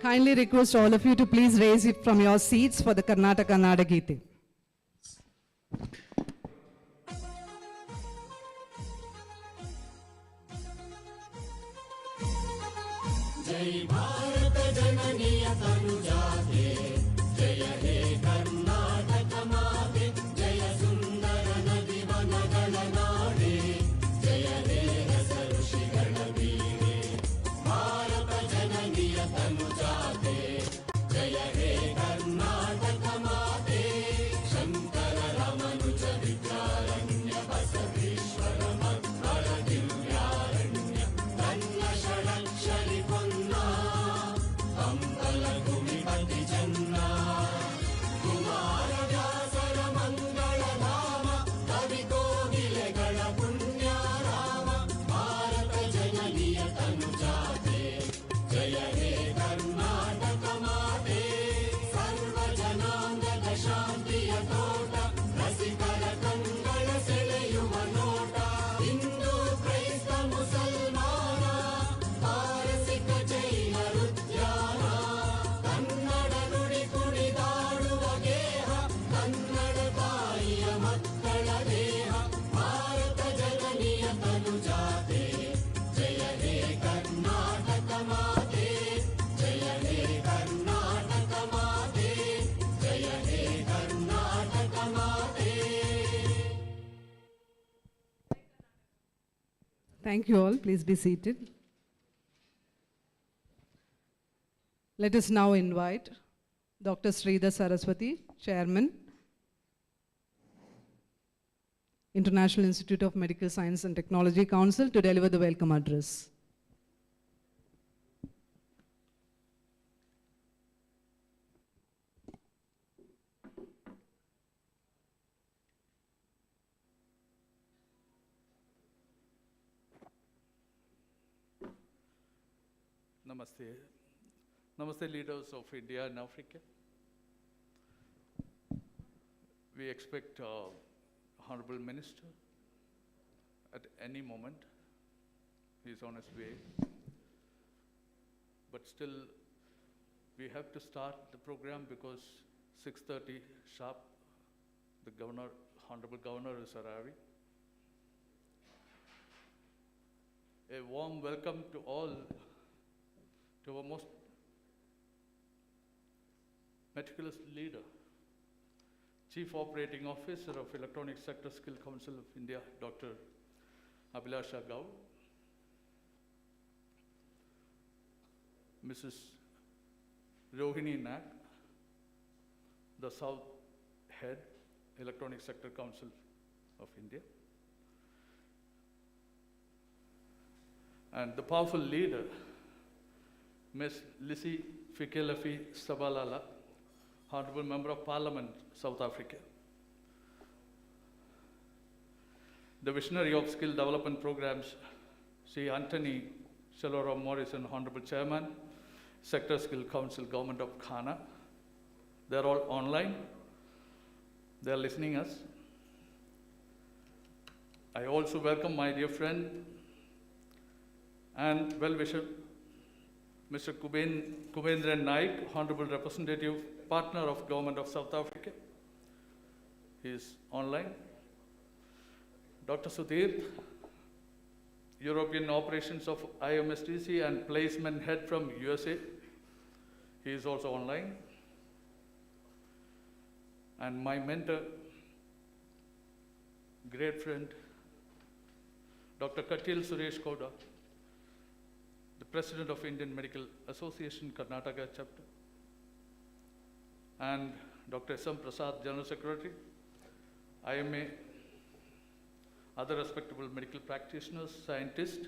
Kindly request all of you to please raise it from your seats for the Karnataka Nadagite. जय भारत जननीय तनुजाते जय हे कर्नाटक माते जय सुंदर नदी वनगण नाडे जय हे रस ऋषिगण वीरे भारत जननीय तनुजाते जय हे कर्नाटक माते शंकर रमनुज विद्यारण्य बसवेश्वर मध्वर दिव्यारण्य तन्न षडक्षरि Thank you all. Please be seated. Let us now invite Dr. Sridhar Saraswati, Chairman, International Institute of Medical Science and Technology Council, to deliver the welcome address. Namaste. Namaste, leaders of India and Africa. We expect Honorable Minister at any moment. He's on his way. But still, we have to start the program because 6:30 sharp, the Governor, Honorable Governor is arriving. A warm welcome to all, to our most meticulous leader, Chief Operating Officer of Electronic Sector Skill Council of India, Dr. Abhilasha Gao, Mrs. Rohini Nag, the South Head, Electronic Sector Council of India, and the powerful leader, Ms. Lisi Fikelafi Sabalala, Honorable Member of Parliament, South Africa. The visionary of skill development programs, Sri Anthony Shalora Morrison, Honorable Chairman, Sector Skill Council, Govt. of Ghana. They're all online. They're listening us. I also welcome my dear friend and well-wisher, Mr. Kubendran Naik, Honorable Representative Partner of Government of South Africa. He is online. Dr. Sudhir, European Operations of IMSTC and Placement Head from USA. He is also online. And my mentor, great friend, Dr. Katil Suresh Koda, the President of Indian Medical Association, Karnataka chapter, and Dr. S.M. Prasad, General Secretary, IMA, other respectable medical practitioners, scientists,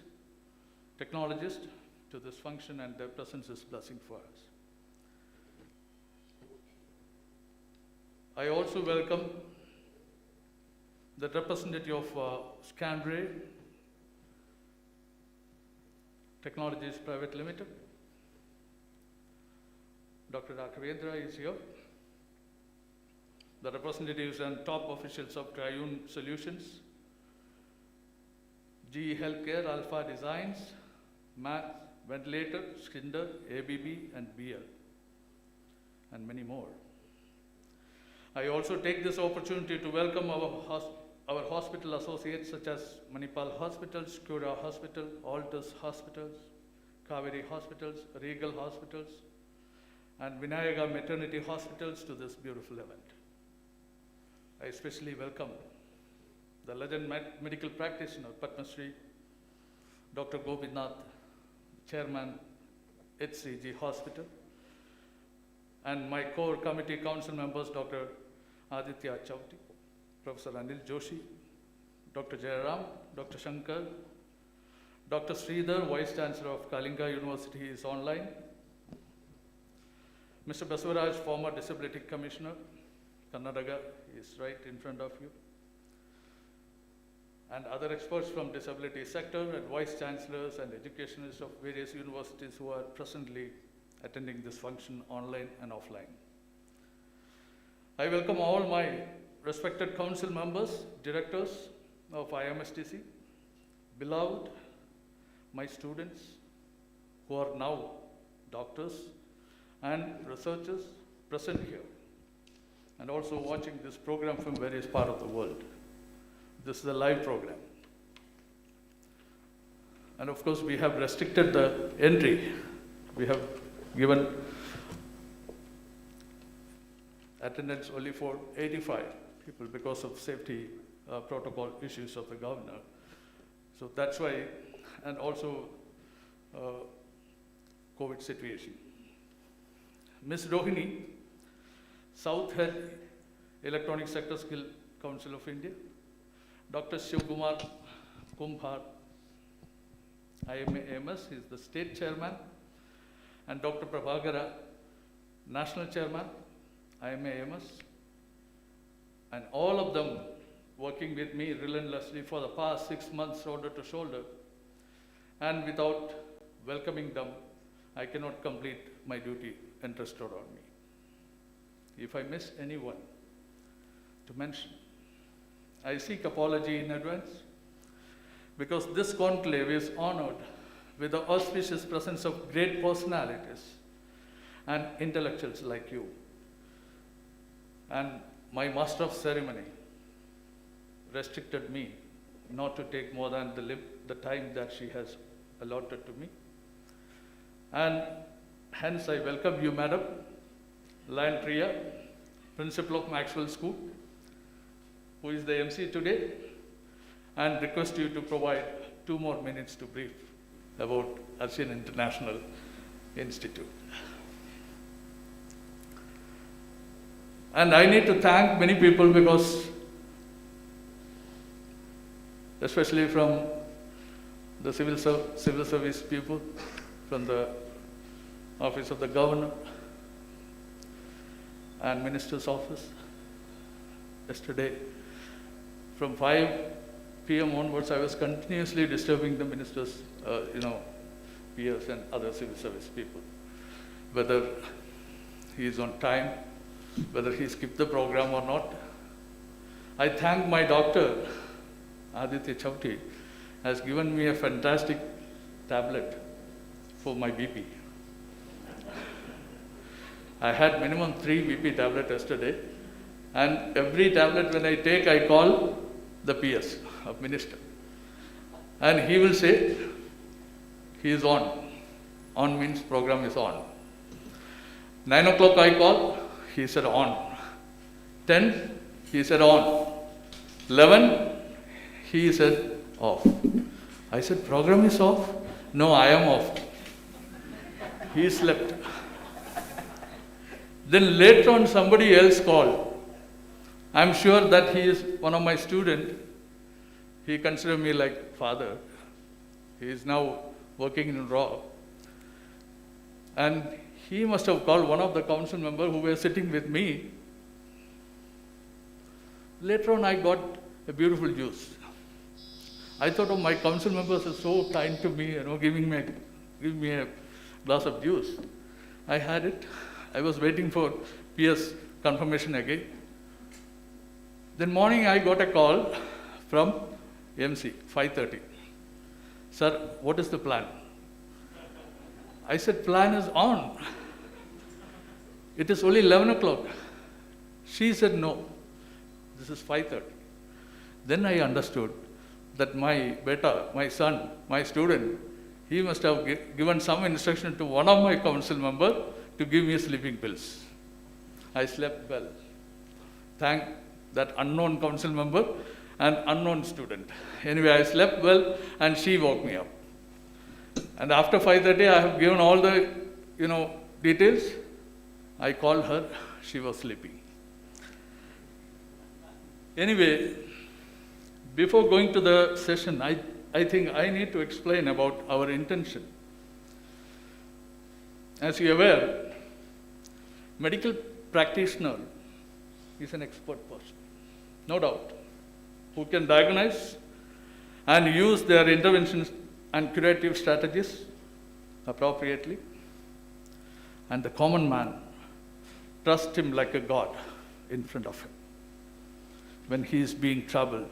technologists to this function, and their presence is blessing for us. I also welcome the representative of Scanray Technologies Private Limited. Dr. Rakhavendra is here. The representatives and top officials of Triune Solutions, GE Healthcare, Alpha Designs, ventilator, Skinder, ABB, and BL, and many more. I also take this opportunity to welcome our hospital associates such as Manipal Hospitals, Cura Hospital, Altus Hospitals, Kaveri Hospitals, Regal Hospitals, and Vinayaga Maternity Hospitals to this beautiful event. I especially welcome the legend medical practitioner, Padma Shri, Dr. Gopinath, Chairman, HCG Hospital, and my core committee council members, Dr. Aditya Chowti, Professor Anil Joshi, Dr. Jayaram, Dr. Shankar, Dr. Sridhar, Vice Chancellor of Kalinga University, is online. Mr. Basavaraj, former Disability Commissioner, Karnataka, is right in front of you. And other experts from disability sector and vice chancellors and educationists of various universities who are presently attending this function online and offline. I welcome all my respected council members, directors of IMSTC, beloved, my students who are now doctors and researchers present here, and also watching this program from various parts of the world. This is a live program. And of course, we have restricted the entry. We have given attendance only for 85 people because of safety protocol issues of the governor. So that's why, and also COVID situation. Ms. Rohini, South Head Electronic Sector Skill Council of India, Dr. Shivkumar Kumbhar, IMA-AMS, he is the state chairman, and Dr. Prabhakara, national chairman, IMA-AMS, and all of them working with me relentlessly for the past 6 months, shoulder to shoulder. And without welcoming them, I cannot complete my duty entrusted on me. If I miss anyone to mention, I seek apology in advance, because this conclave is honored with the auspicious presence of great personalities and intellectuals like you. And my master of ceremony restricted me not to take more than the time that she has allotted to me. And hence I welcome you, Madam Lion Priya, Principal of Maxwell School, who is the MC today, and request you to provide 2 more minutes to brief about ARCYON International Institute. And I need to thank many people, because especially from the civil service people, from the office of the governor and minister's office. Yesterday, from 5 p.m. onwards, I was continuously disturbing the ministers, peers and other civil service people, whether he is on time, whether he skipped the program or not. I thank my doctor, Aditya Chowti, has given me a fantastic tablet for my BP. I had minimum 3 BP tablets yesterday, and every tablet when I take, I call the PS of minister. And he will say, he is on. On means program is on. 9 o'clock I call, he said on. 10, he said on. 11, he said off. I said, program is off? No, I am off. He slept. Then later on somebody else called. I'm sure that he is one of my students. He considered me like father. He is now working in RAW. And he must have called one of the council members who were sitting with me. Later on I got a beautiful juice. I thought, oh, my council members are so kind to me, giving me a glass of juice. I had it. I was waiting for PS confirmation again. Then morning I got a call from MC, 5:30. Sir, what is the plan? I said, plan is on. It is only 11 o'clock. She said, no, this is 5:30. Then I understood that my beta, my son, my student, he must have given some instruction to one of my council members to give me sleeping pills. I slept well. Thank that unknown council member and unknown student. Anyway, I slept well and she woke me up. And after 5:30, I have given all the, details. I called her, she was sleeping. Anyway, before going to the session, I think I need to explain about our intention. As you are aware, medical practitioner is an expert person, no doubt, who can diagnose and use their interventions and curative strategies appropriately. And the common man trusts him like a god in front of him when he is being troubled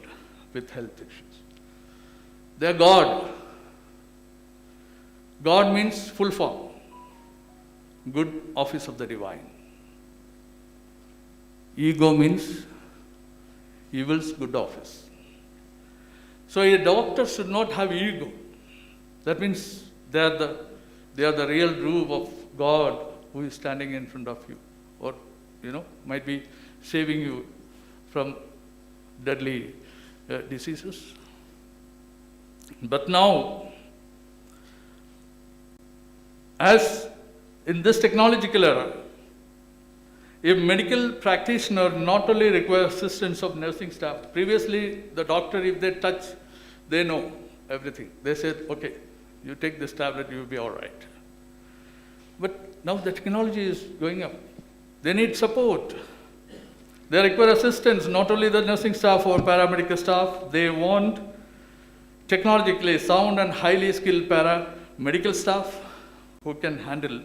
with health issues. They are God. God means full form, good office of the divine. Ego means evil's good office. So a doctor should not have ego. That means they are the real roof of God who is standing in front of you, or might be saving you from deadly diseases. But now, as in this technological era, a medical practitioner not only requires assistance of nursing staff. Previously, the doctor, if they touch, they know everything. They said, okay, you take this tablet, you will be all right. But now the technology is going up. They need support. They require assistance, not only the nursing staff or paramedical staff. They want technologically sound and highly skilled paramedical staff who can handle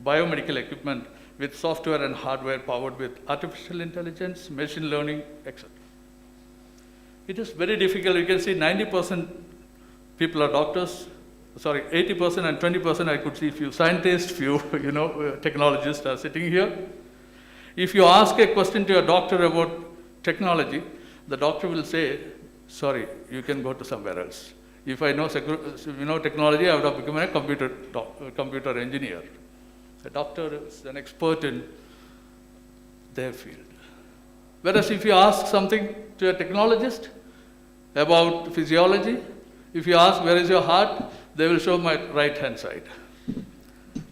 biomedical equipment with software and hardware powered with artificial intelligence, machine learning, etc. It is very difficult. You can see 90% people are doctors. 80% and 20% I could see few scientists, few technologists are sitting here. If you ask a question to a doctor about technology, the doctor will say, sorry, you can go to somewhere else. If I know technology, I would have become a computer engineer. A doctor is an expert in their field. Whereas if you ask something to a technologist about physiology, if you ask where is your heart, they will show my right hand side,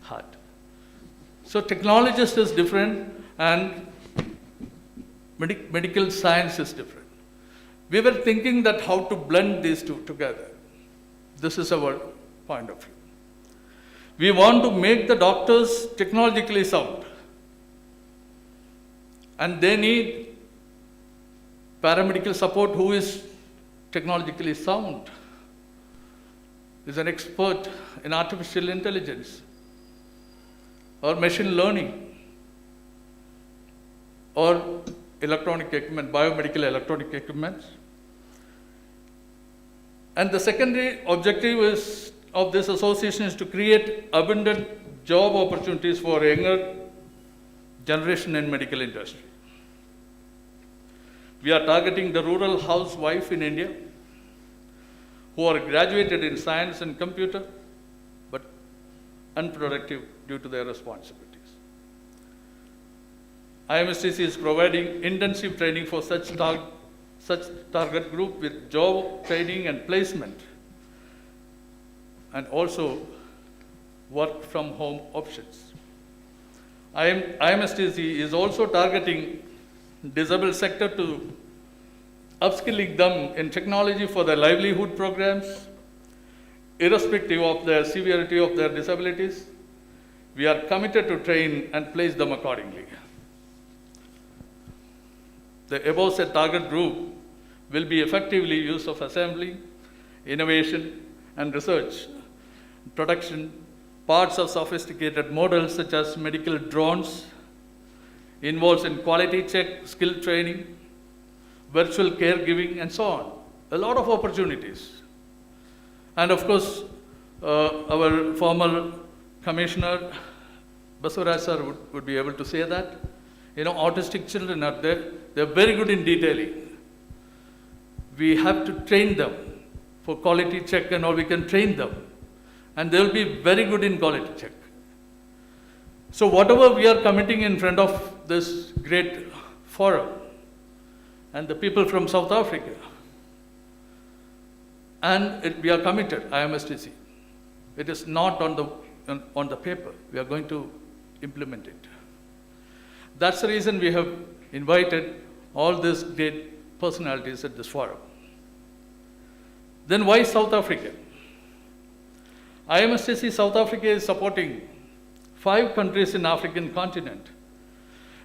heart. So technologist is different and medical science is different. We were thinking that how to blend these two together. This is our point of view. We want to make the doctors technologically sound. And they need paramedical support who is technologically sound, is an expert in artificial intelligence or machine learning or electronic equipment, biomedical electronic equipment. And the secondary objective of this association is to create abundant job opportunities for younger generation in medical industry. We are targeting the rural housewife in India who are graduated in science and computer, but unproductive due to their responsibilities. IMSTC is providing intensive training for such target group with job training and placement, and also work from home options. IMSTC is also targeting disabled sector to upskilling them in technology for their livelihood programs, irrespective of the severity of their disabilities. We are committed to train and place them accordingly. The above said target group will be effectively use of assembly, innovation, and research, production, parts of sophisticated models such as medical drones, involves in quality check, skill training, virtual caregiving, and so on. A lot of opportunities. And of course, our former Commissioner Basavaraj sir would be able to say that. You know, autistic children are there. They're very good in detailing. We have to train them for quality check and all. We can train them. And they'll be very good in quality check. So whatever we are committing in front of this great forum and the people from South Africa, and we are committed, IMSTC. It is not on the paper. We are going to implement it. That's the reason we have invited all these great personalities at this forum. Then why South Africa? IMSTC South Africa is supporting 5 countries in African continent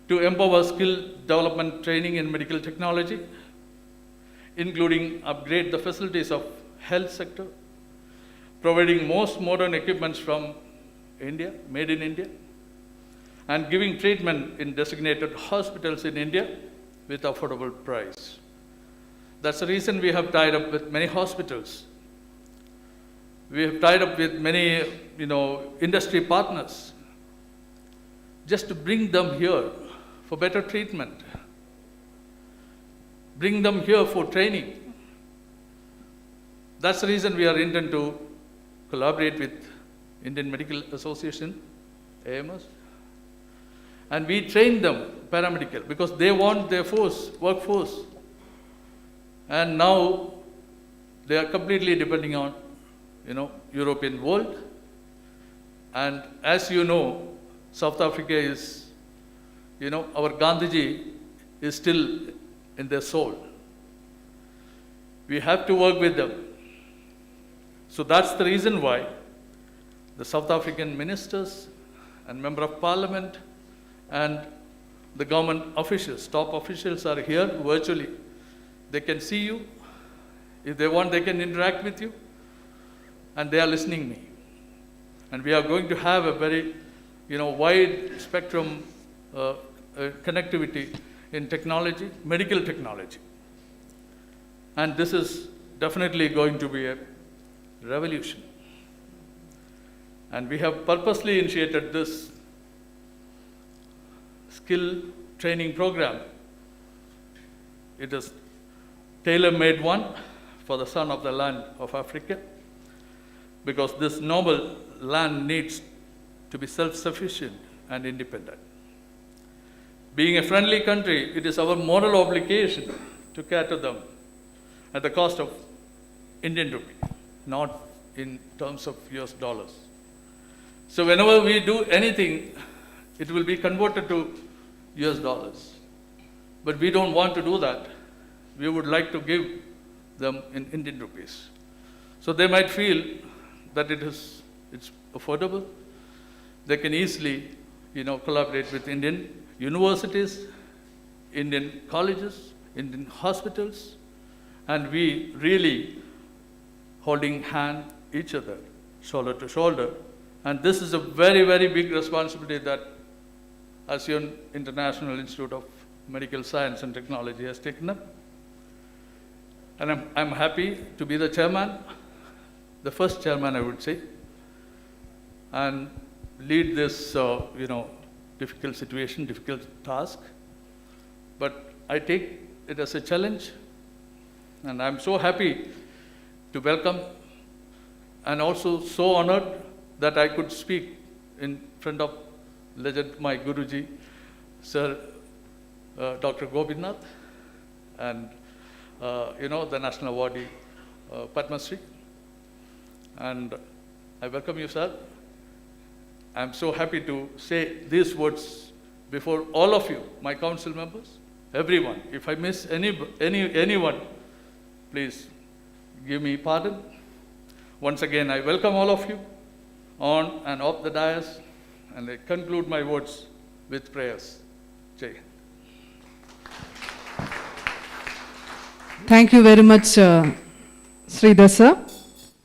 to empower skill development training in medical technology, including upgrade the facilities of health sector, providing most modern equipments from India, made in India, and giving treatment in designated hospitals in India with affordable price. That's the reason we have tied up with many hospitals. We have tied up with many, industry partners just to bring them here for better treatment, bring them here for training. That's the reason we are intent to collaborate with Indian Medical Association, AMS, and we train them paramedical because they want their workforce. And now they are completely depending on, European world. And as you know, South Africa is, our Gandhiji is still in their soul. We have to work with them. So that's the reason why the South African ministers and member of parliament and the government officials, top officials are here virtually. They can see you. If they want, they can interact with you. And they are listening me. And we are going to have a very, wide spectrum connectivity in technology, medical technology. And this is definitely going to be a revolution. And we have purposely initiated this skill training program. It is tailor-made one for the son of the land of Africa, because this noble land needs to be self-sufficient and independent. Being a friendly country, it is our moral obligation to care to them at the cost of Indian rupee, not in terms of US dollars. So whenever we do anything, it will be converted to US dollars. But we don't want to do that. We would like to give them in Indian rupees. So they might feel that it's affordable. They can easily, collaborate with Indian universities, Indian colleges, Indian hospitals, and we really holding hand each other, shoulder to shoulder. And this is a very, very big responsibility that ARCYON International Institute of Medical Science and Technology has taken up. And I'm happy to be the chairman, the first chairman, I would say, and lead this, difficult situation, difficult task. But I take it as a challenge, and I'm so happy to welcome, and also so honored that I could speak in front of legend, my Guruji, Sir Dr. Gobinath, and the National Awardee, Padma Shri. And I welcome you, sir. I'm so happy to say these words before all of you, my council members, everyone. If I miss anyone, please give me pardon. Once again, I welcome all of you on and off the dais, and I conclude my words with prayers. Jai Hind. Thank you very much, Sridhar sir.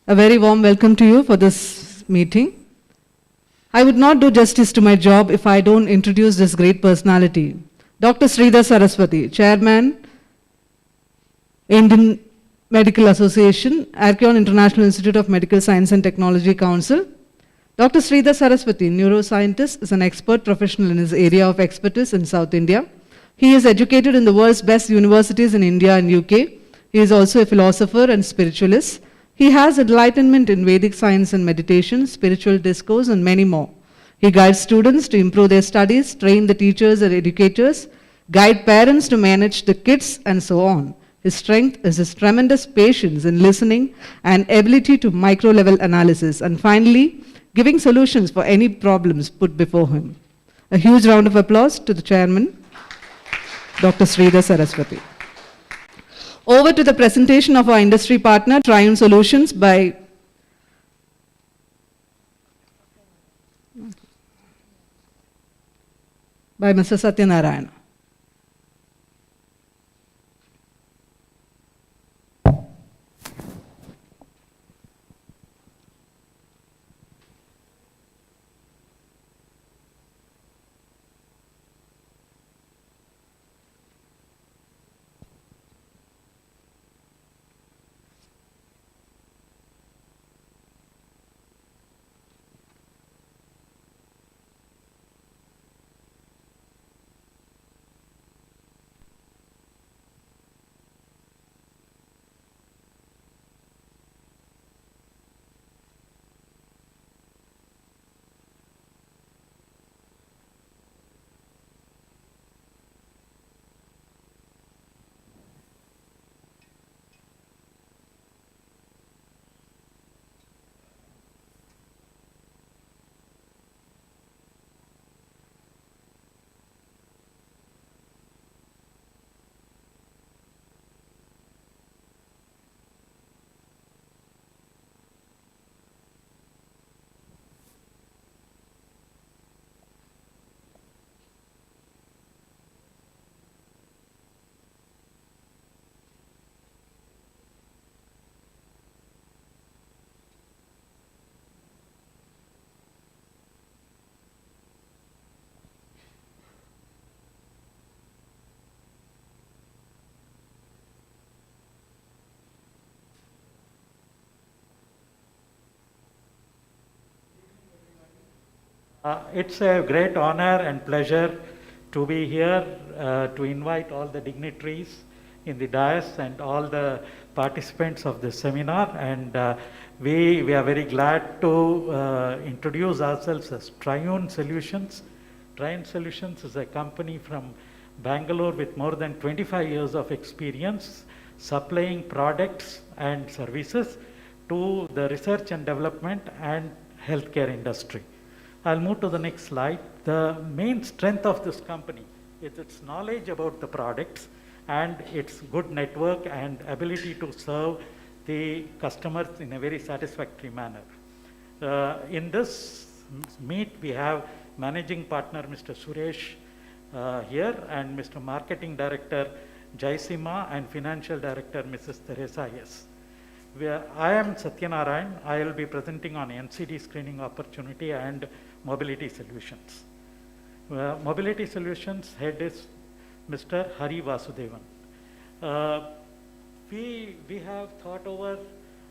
A very warm welcome to you for this meeting. I would not do justice to my job if I don't introduce this great personality. Dr. Sridhar Saraswati, Chairman, Indian Medical Association, ARCYON International Institute of Medical Science and Technology Council, Dr. Sridhar Saraswati, neuroscientist, is an expert professional in his area of expertise in South India. He is educated in the world's best universities in India and UK. He is also a philosopher and spiritualist. He has enlightenment in Vedic science and meditation, spiritual discourse, and many more. He guides students to improve their studies, train the teachers and educators, guide parents to manage the kids, and so on. His strength is his tremendous patience in listening and ability to micro-level analysis, and finally, giving solutions for any problems put before him. A huge round of applause to the chairman, Dr. Sridhar Saraswati. Over to the presentation of our industry partner, ARCYON Solutions, by Mr. Satyanarayana. It's a great honor and pleasure to be here to invite all the dignitaries in the dais and all the participants of this seminar, and we are very glad to introduce ourselves as ARCYON Solutions. ARCYON Solutions is a company from Bangalore with more than 25 years of experience supplying products and services to the research and development and healthcare industry. I'll move to the next slide. The main strength of this company is its knowledge about the products and its good network and ability to serve the customers in a very satisfactory manner. In this meet, we have Managing Partner Mr. Suresh here, and Mr. Marketing Director Jaisima, and Financial Director Mrs. Teresa S. I am Satyanarayan. I will be presenting on NCD screening opportunity and mobility solutions. Mobility solutions head is Mr. Hari Vasudevan. We have thought over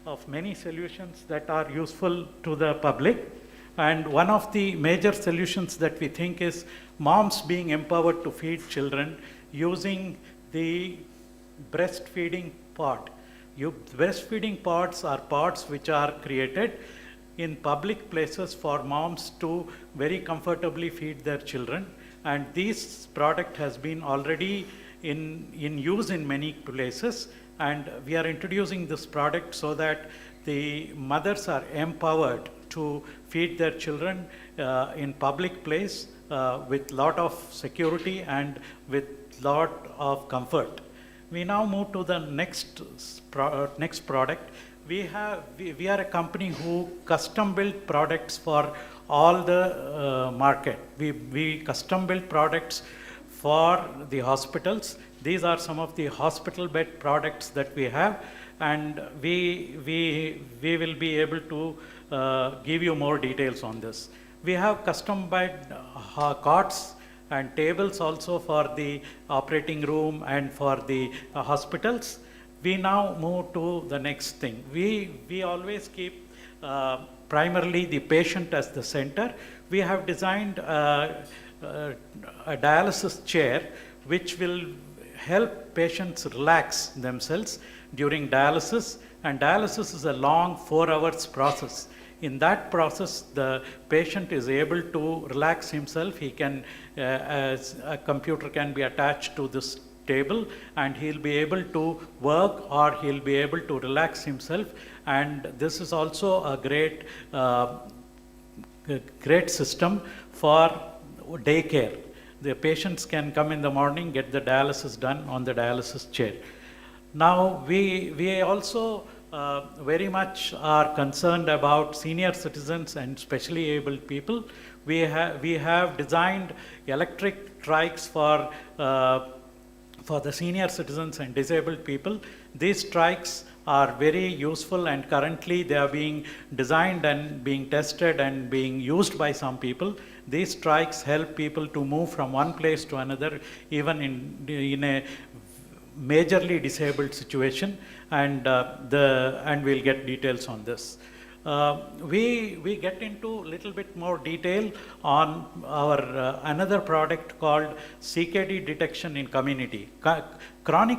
of many solutions that are useful to the public, and one of the major solutions that we think is moms being empowered to feed children using the breastfeeding pod. Breastfeeding pods are pods which are created in public places for moms to very comfortably feed their children, and this product has been already in use in many places, and we are introducing this product so that the mothers are empowered to feed their children in public place with lot of security and with lot of comfort. We now move to the next product. We are a company who custom build products for all the market. We custom build products for the hospitals. These are some of the hospital bed products that we have, and we will be able to give you more details on this. We have custom bed cots and tables also for the operating room and for the hospitals. We now move to the next thing. We always keep primarily the patient as the center, we have designed a dialysis chair which will help patients relax themselves during dialysis. And dialysis is a long 4 hours process. In that process, the patient is able to relax himself. He can, as a computer can be attached to this table, and he'll be able to work or he'll be able to relax himself. And this is also a great system for daycare. The patients can come in the morning, get the dialysis done on the dialysis chair. Now, we also very much are concerned about senior citizens and specially abled people. We have designed electric trikes for the senior citizens and disabled people. These trikes are very useful, and currently they are being designed and being tested and being used by some people. These trikes help people to move from one place to another, even in a majorly disabled situation, and we'll get details on this. We get into a little bit more detail on our another product called CKD detection in community. Chronic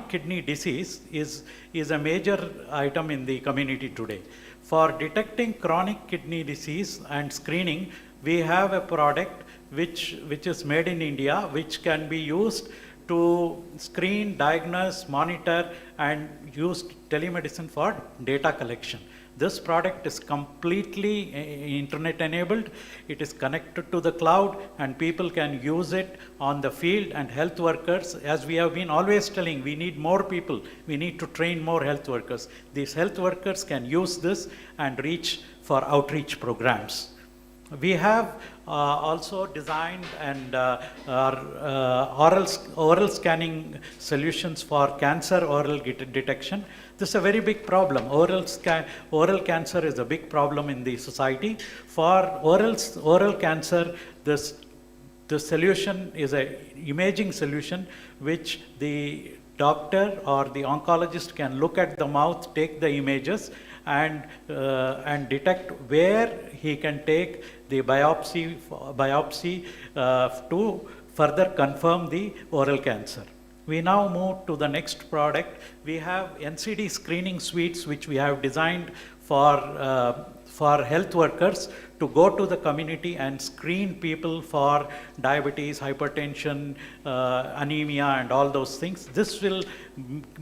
kidney disease is a major item in the community today. For detecting chronic kidney disease and screening, we have a product which is made in India, which can be used to screen, diagnose, monitor, and use telemedicine for data collection. This product is completely internet enabled. It is connected to the cloud, and people can use it on the field. And health workers, as we have been always telling, we need more people. We need to train more health workers. These health workers can use this and reach for outreach programs. We have also designed and oral scanning solutions for cancer oral detection. This is a very big problem. Oral cancer is a big problem in the society. For oral cancer, the solution is an imaging solution which the doctor or the oncologist can look at the mouth, take the images, and detect where he can take the biopsy to further confirm the oral cancer. We now move to the next product. We have NCD screening suites which we have designed for health workers to go to the community and screen people for diabetes, hypertension, anemia, and all those things. This will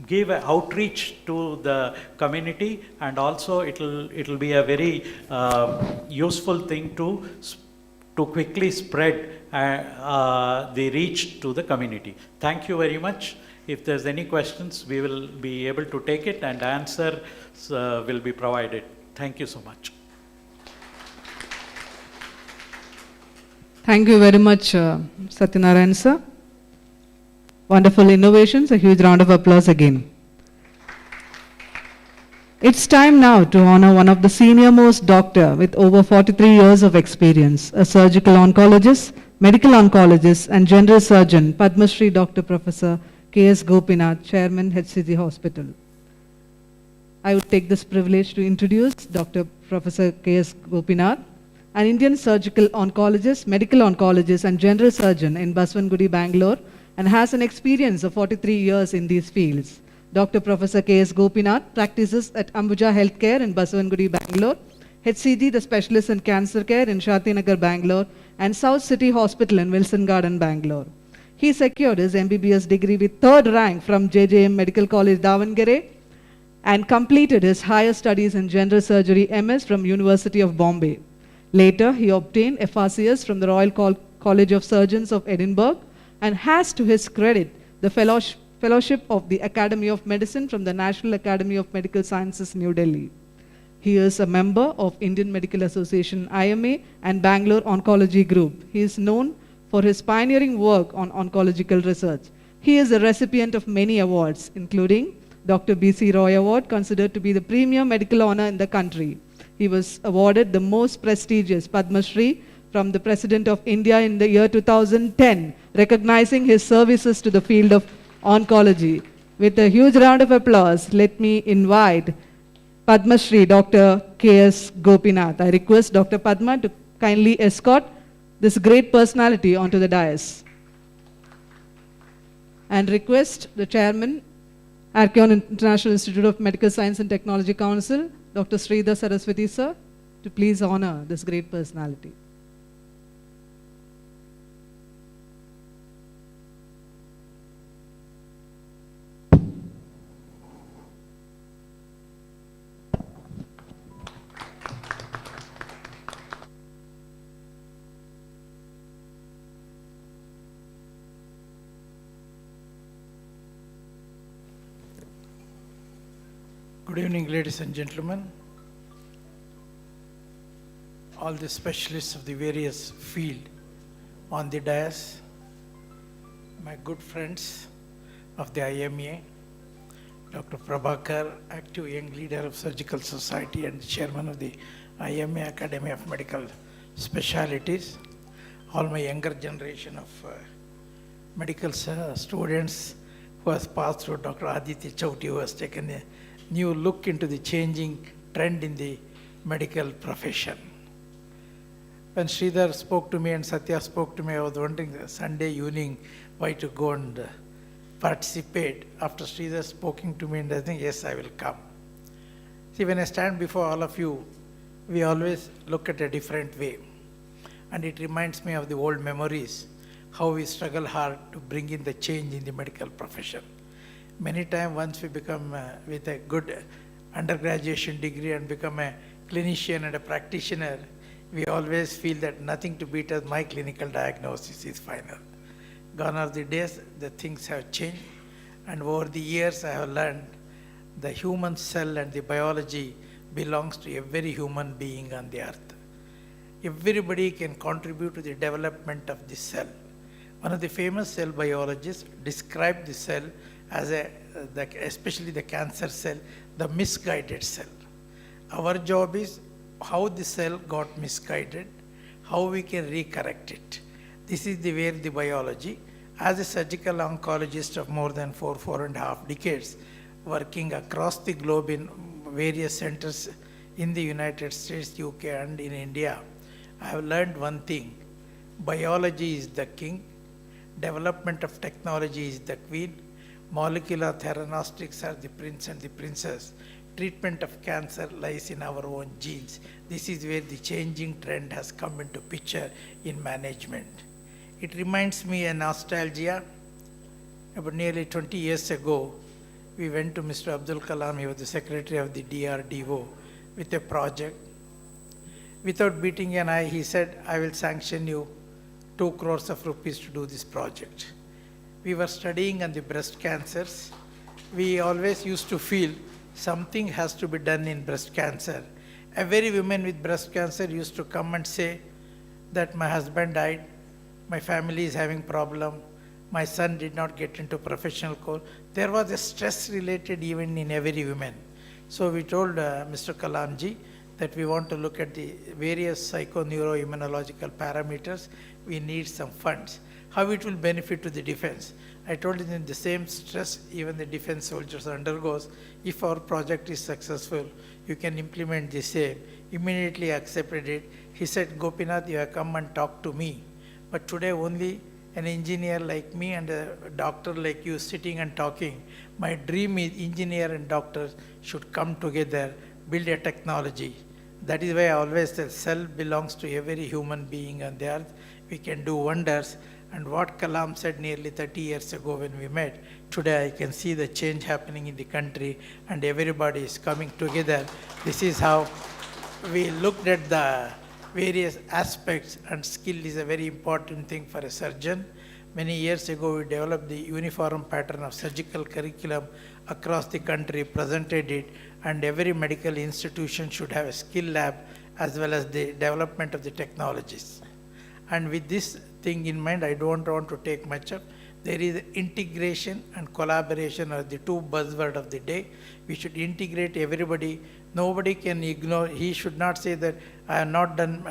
give an outreach to the community, and also it'll be a very useful thing to quickly spread the reach to the community. Thank you very much. If there's any questions, we will be able to take it, and answer will be provided. Thank you so much. Thank you very much, Satyanarayan sir. Wonderful innovations. A huge round of applause again. It's time now to honor one of the senior most doctor with over 43 years of experience, a surgical oncologist, medical oncologist, and general surgeon, Padma Shri Dr. Professor K.S. Gopinath, Chairman, HCG Hospital. I would take this privilege to introduce Dr. Professor K.S. Gopinath, an Indian surgical oncologist, medical oncologist, and general surgeon in VasanthNagar, Bangalore, and has an experience of 43 years in these fields. Dr. Professor K.S. Gopinath practices at Ambuja Healthcare in VasanthNagar, Bangalore, HCG, the specialist in cancer care in VasanthNagar, Bangalore, and South City Hospital in Wilson Garden, Bangalore. He secured his MBBS degree with 3rd rank from JJM Medical College, Davangere, and completed his higher studies in general surgery MS from University of Bombay. Later, he obtained ARCYON from the Royal College of Surgeons of Edinburgh, and has to his credit the fellowship of the Academy of Medicine from the National Academy of Medical Sciences, New Delhi. He is a member of Indian Medical Association IMA and Bangalore Oncology Group. He is known for his pioneering work on oncological research. He is a recipient of many awards, including Dr. B.C. Roy Award, considered to be the premier medical honor in the country. He was awarded the most prestigious Padma Shri from the President of India in the year 2010, recognizing his services to the field of oncology. With a huge round of applause, let me invite Padma Shri Dr. K.S. Gopinath. I request Dr. Padma to kindly escort this great personality onto the dais. And request the Chairman, ARCYON International Institute of Medical Science and Technology Council, Dr. Sridhar Saraswati sir, to please honor this great personality. Good evening, ladies and gentlemen. All the specialists of the various field on the dais, my good friends of the IMA, Dr. Prabhakar, active young leader of Surgical Society and chairman of the IMA Academy of Medical Specialities, all my younger generation of medical students who has passed through Dr. Aditya Chowti, who has taken a new look into the changing trend in the medical profession. When Sridhar spoke to me and Satya spoke to me, I was wondering Sunday evening why to go and participate. After Sridhar speaking to me, and I think, yes, I will come. See, when I stand before all of you, we always look at a different way. And it reminds me of the old memories, how we struggle hard to bring in the change in the medical profession. Many times once we become with a good undergraduation degree and become a clinician and a practitioner, we always feel that nothing to beat us, my clinical diagnosis is final. Gone are the days, the things have changed, and over the years I have learned the human cell and the biology belongs to every human being on the earth. Everybody can contribute to the development of the cell. One of the famous cell biologists described the cell as especially the cancer cell, the misguided cell. Our job is how the cell got misguided, how we can recorrect it. This is the where the biology, as a surgical oncologist of more than 4.5 decades, working across the globe in various centers in the United States, UK and in India, I have learned one thing: biology is the king, development of technology is the queen, molecular theranostics are the prince and the princess. Treatment of cancer lies in our own genes. This is where the changing trend has come into picture in management. It reminds me a nostalgia. About nearly 20 years ago, we went to Mr. Abdul Kalam, he was the secretary of the DRDO, with a project. Without beating an eye, he said, I will sanction you 2 crores of rupees to do this project. We were studying on the breast cancers. We always used to feel something has to be done in breast cancer. Every woman with breast cancer used to come and say that my husband died, my family is having problem, my son did not get into professional course. There was a stress related even in every woman. So we told Mr. Kalamji that we want to look at the various psychoneuroimmunological parameters. We need some funds. How it will benefit to the defense. I told him the same stress even the defense soldiers undergoes. If our project is successful, you can implement the same. Immediately accepted it. He said, Gopinath, you have come and talked to me. But today only an engineer like me and a doctor like you sitting and talking. My dream is engineer and doctor should come together, build a technology. That is why I always say cell belongs to every human being on the earth. We can do wonders. And what Kalam said nearly 30 years ago when we met, today I can see the change happening in the country and everybody is coming together. This is how we looked at the various aspects, and skill is a very important thing for a surgeon. Many years ago we developed the uniform pattern of surgical curriculum across the country, presented it, and every medical institution should have a skill lab as well as the development of the technologies. And with this thing in mind, I don't want to take much up. There is integration and collaboration are the 2 buzzwords of the day. We should integrate everybody. Nobody can ignore. He should not say that I have not done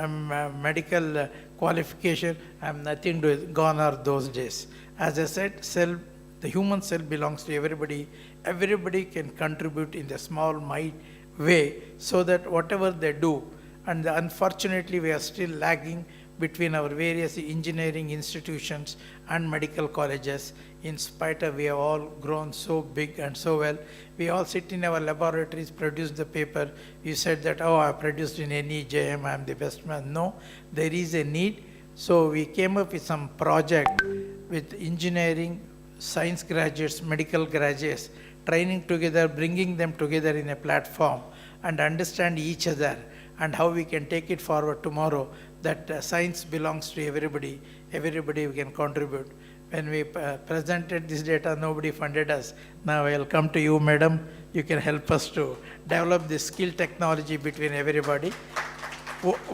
medical qualification. I am nothing to it. Gone are those days. As I said, the human cell belongs to everybody. Everybody can contribute in the small mite way so that whatever they do, and unfortunately we are still lagging between our various engineering institutions and medical colleges. In spite of we have all grown so big and so well, we all sit in our laboratories, produce the paper. You said that, oh, I produced in any JM, I'm the best man. No, there is a need. So we came up with some project with engineering, science graduates, medical graduates, training together, bringing them together in a platform and understand each other and how we can take it forward tomorrow, that science belongs to everybody, everybody can contribute. When we presented this data, nobody funded us. Now I'll come to you, madam. You can help us to develop this skill technology between everybody.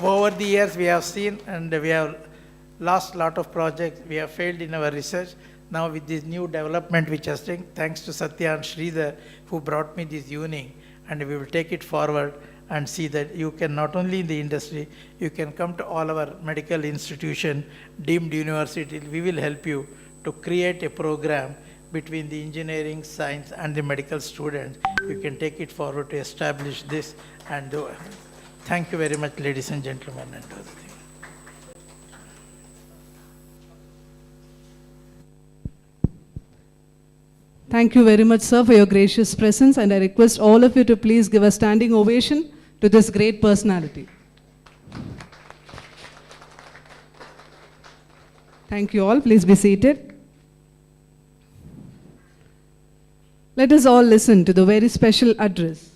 Over the years, we have seen and we have lost a lot of projects. We have failed in our research. Now with this new development which has taken, thanks to Satya and Sridhar, who brought me this evening, and we will take it forward and see that you can not only in the industry, you can come to all our medical institution, deemed university. We will help you to create a program between the engineering, science and the medical students. You can take it forward to establish this and do it. Thank you very much, ladies and gentlemen. And other things. Thank you very much, sir, for your gracious presence, and I request all of you to please give a standing ovation to this great personality. Thank you all. Please be seated. Let us all listen to the very special address.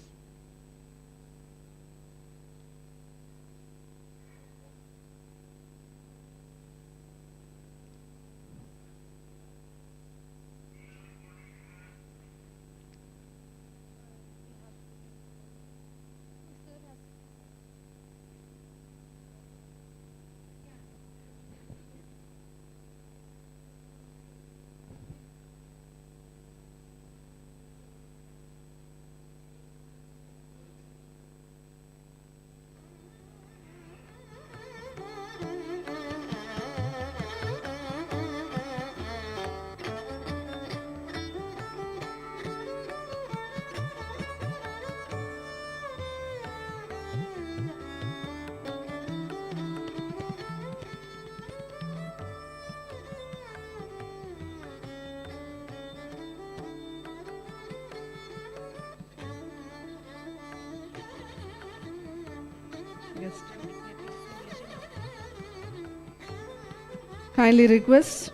Kindly request,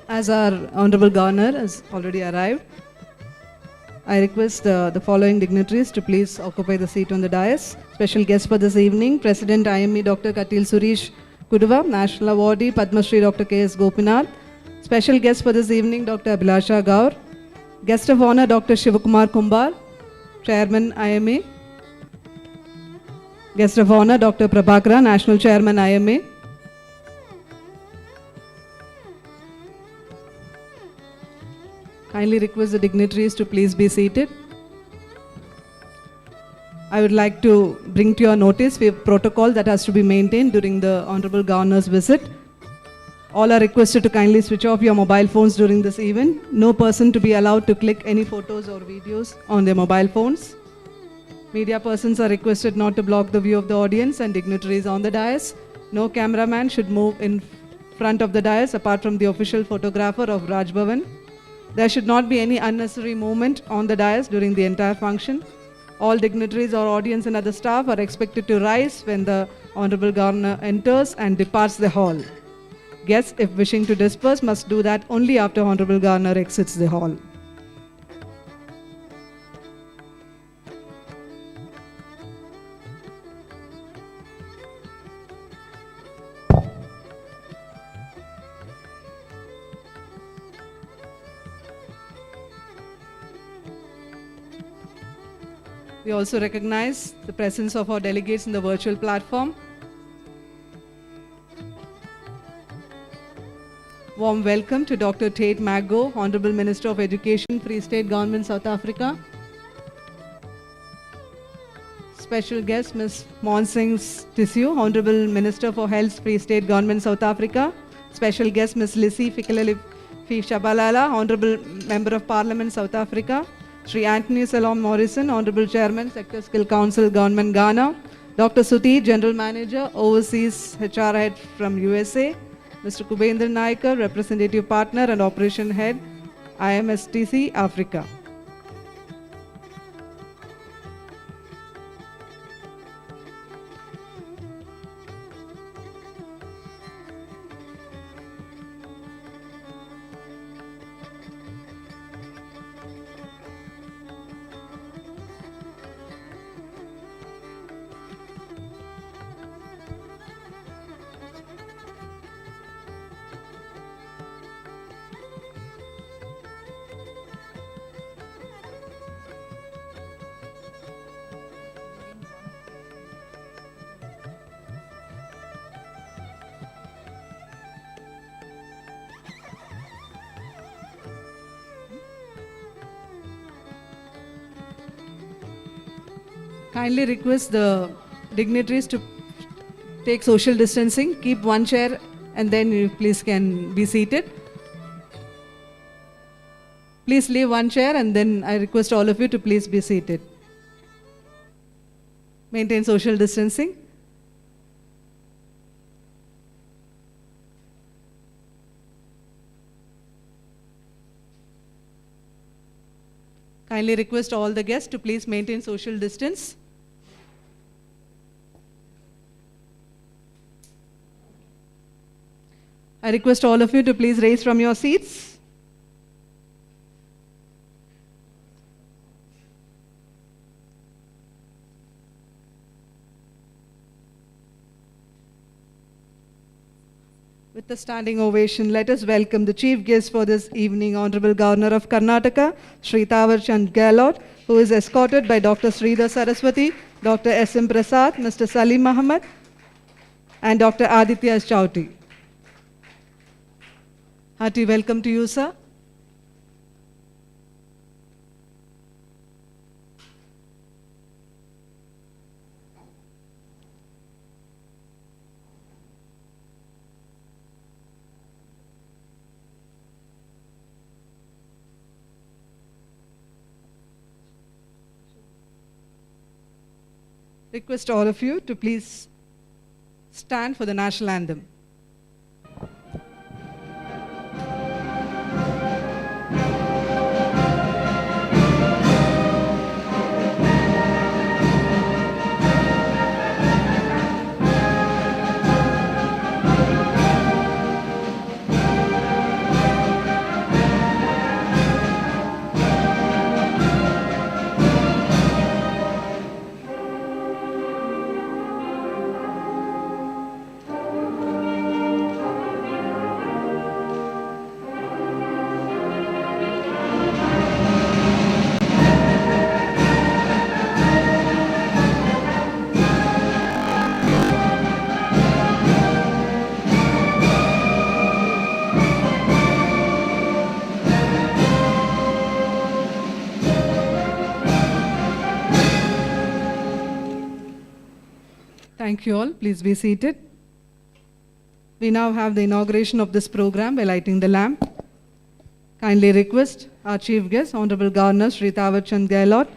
as our Honorable Governor has already arrived, I request the following dignitaries to please occupy the seat on the dais. Special guest for this evening, President IME Dr. Katil Suresh Kuduva, National Awardee Padma Shri Dr. K.S. Gopinath. Special guest for this evening, Dr. Abhilasha Gaur. Guest of Honor, Dr. Shivakumar Kumbar, Chairman IMA. Guest of Honor, Dr. Prabhakara, National Chairman IMA. Kindly request the dignitaries to please be seated. I would like to bring to your notice we have protocol that has to be maintained during the Honorable Governor's visit. All are requested to kindly switch off your mobile phones during this event. No person to be allowed to click any photos or videos on their mobile phones. Media persons are requested not to block the view of the audience and dignitaries on the dais. No cameraman should move in front of the dais apart from the official photographer of Raj Bhavan. There should not be any unnecessary movement on the dais during the entire function. All dignitaries or audience and other staff are expected to rise when the Honorable Governor enters and departs the hall. Guests, if wishing to disperse, must do that only after Honorable Governor exits the hall. We also recognize the presence of our delegates in the virtual platform. Warm welcome to Dr. Tate Mago, Honorable Minister of Education, Free State Government, South Africa. Special guest, Ms. Monsing Tissue, Honorable Minister for Health, Free State Government, South Africa. Special guest, Ms. Lissy Fikalali Shabalala, Honorable Member of Parliament, South Africa. Sri Anthony Salom Morrison, Honorable Chairman, Sector Skill Council, Govt.Ghana. Dr. Suti, General Manager, Overseas HR Head from USA. Mr. Kubendran Naikar, Representative Partner and Operation Head, IMSTC, Africa. Kindly request the dignitaries to take social distancing, keep one chair and then you please can be seated. Please leave one chair and then I request all of you to please be seated. Maintain social distancing. Kindly request all the guests to please maintain social distance. I request all of you to please raise from your seats. With the standing ovation, let us welcome the chief guest for this evening, Honorable Governor of Karnataka, Shri Thawarchand Gehlot, who is escorted by Dr. Sridhar Saraswati, Dr. S.M. Prasad, Mr. Salim Ahmed, and Dr. Aditya Chowti. Hearty welcome to you, sir. Request all of you to please stand for the national anthem. Thank you all. Please be seated. We now have the inauguration of this program by lighting the lamp. Kindly request our chief guest, Honorable Governor Shri Thawarchand Gehlot.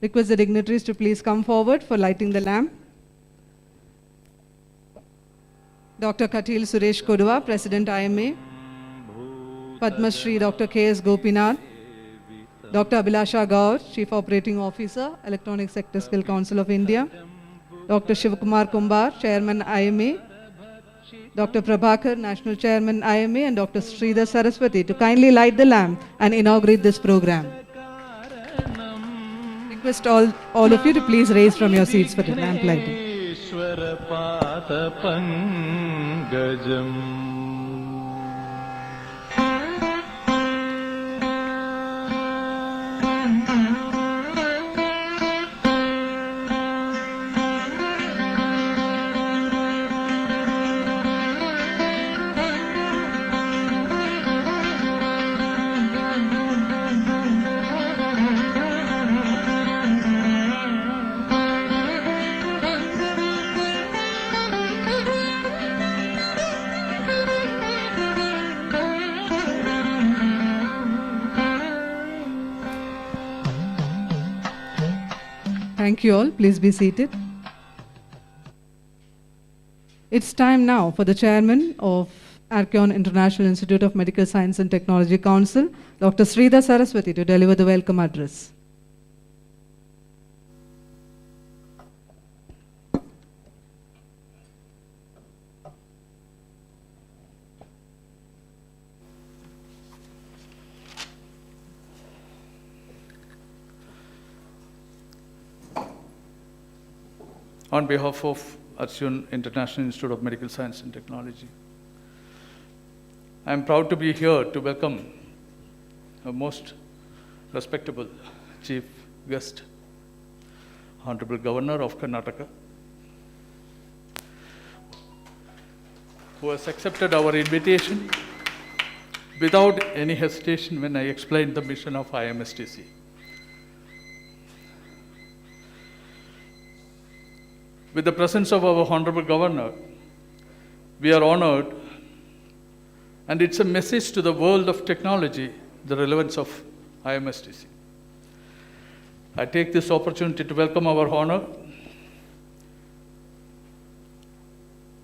Request the dignitaries to please come forward for lighting the lamp. Dr. Katil Suresh Kodua, President IMA. Padma Shri Dr. K.S. Gopinath. Dr. Abhilasha Gaur, Chief Operating Officer, Electronic Sector Skill Council of India. Dr. Shivakumar Kumbar, Chairman IMA. Dr. Prabhakar, National Chairman IMA, and Dr. Sridhar Saraswati to kindly light the lamp and inaugurate this program. Request all of you to please raise from your seats for the lamp lighting. Thank you all. Please be seated. It's time now for the chairman of ARCYON International Institute of Medical Science and Technology Council, Dr. Sridhar Saraswati, to deliver the welcome address. On behalf of ARCYON International Institute of Medical Science and Technology, I am proud to be here to welcome a most respectable chief guest, Honorable Governor of Karnataka, who has accepted our invitation without any hesitation when I explained the mission of IMSTC. With the presence of our Honorable Governor, we are honored, and it's a message to the world of technology, the relevance of IMSTC. I take this opportunity to welcome our honor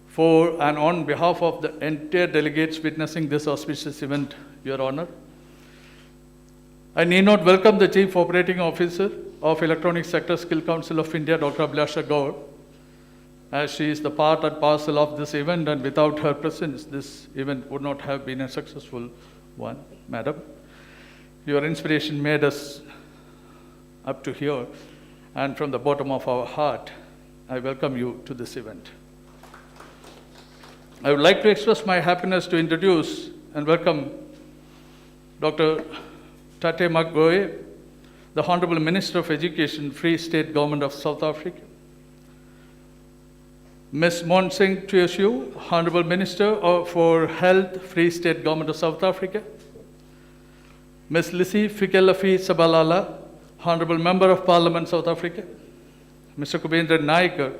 for and on behalf of the entire delegates witnessing this auspicious event, Your Honor. I need not welcome the Chief Operating Officer of Electronic Sector Skill Council of India, Dr. Abhilasha Gaur, as she is the part and parcel of this event, and without her presence, this event would not have been a successful one. Madam, your inspiration made us up to here, and from the bottom of our heart, I welcome you to this event. I would like to express my happiness to introduce and welcome Dr. Tate Maggoe, the Honorable Minister of Education, Free State Government of South Africa. Ms. Monseng Tueshu, Honorable Minister for Health, Free State Government of South Africa. Ms. Lisi Fikelafi Sabalala, Honorable Member of Parliament, South Africa. Mr. Kubendran Naikar,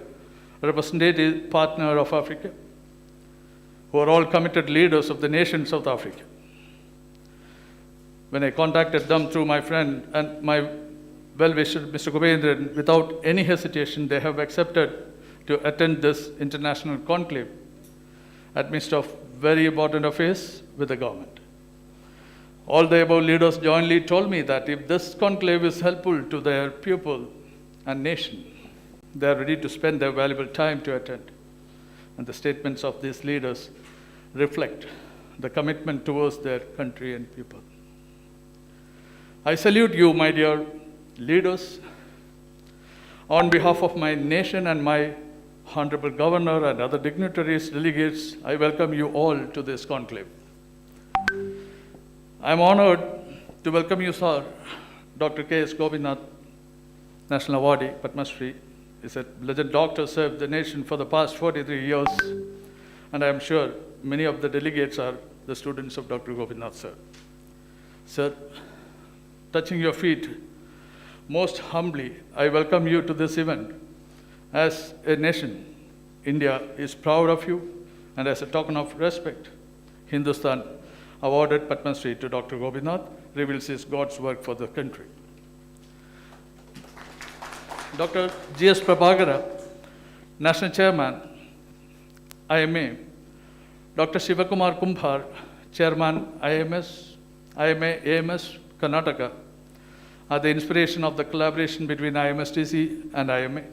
Representative Partner of Africa, who are all committed leaders of the nation South Africa. When I contacted them through my friend and my well-wisher, Mr. Kubendran, without any hesitation, they have accepted to attend this international conclave amidst of very important affairs with the government. All the above leaders jointly told me that if this conclave is helpful to their people and nation, they are ready to spend their valuable time to attend. And the statements of these leaders reflect the commitment towards their country and people. I salute you, my dear leaders. On behalf of my nation and my Honorable Governor and other dignitaries, delegates, I welcome you all to this conclave. I am honored to welcome you, sir, Dr. K.S. Gopinath, National Awardee, Padma Shri, is a legend doctor, served the nation for the past 43 years, and I am sure many of the delegates are the students of Dr. Gopinath, sir. Sir, touching your feet, most humbly, I welcome you to this event. As a nation, India is proud of you, and as a token of respect, Hindustan awarded Padma Shri to Dr. Gopinath, reveals his God's work for the country. Dr. G.S. Prabhakara, National Chairman, IMA, Dr. Shivakumar Kumbhar, Chairman, IMA, AMS, Karnataka, are the inspiration of the collaboration between IMSTC and IMA.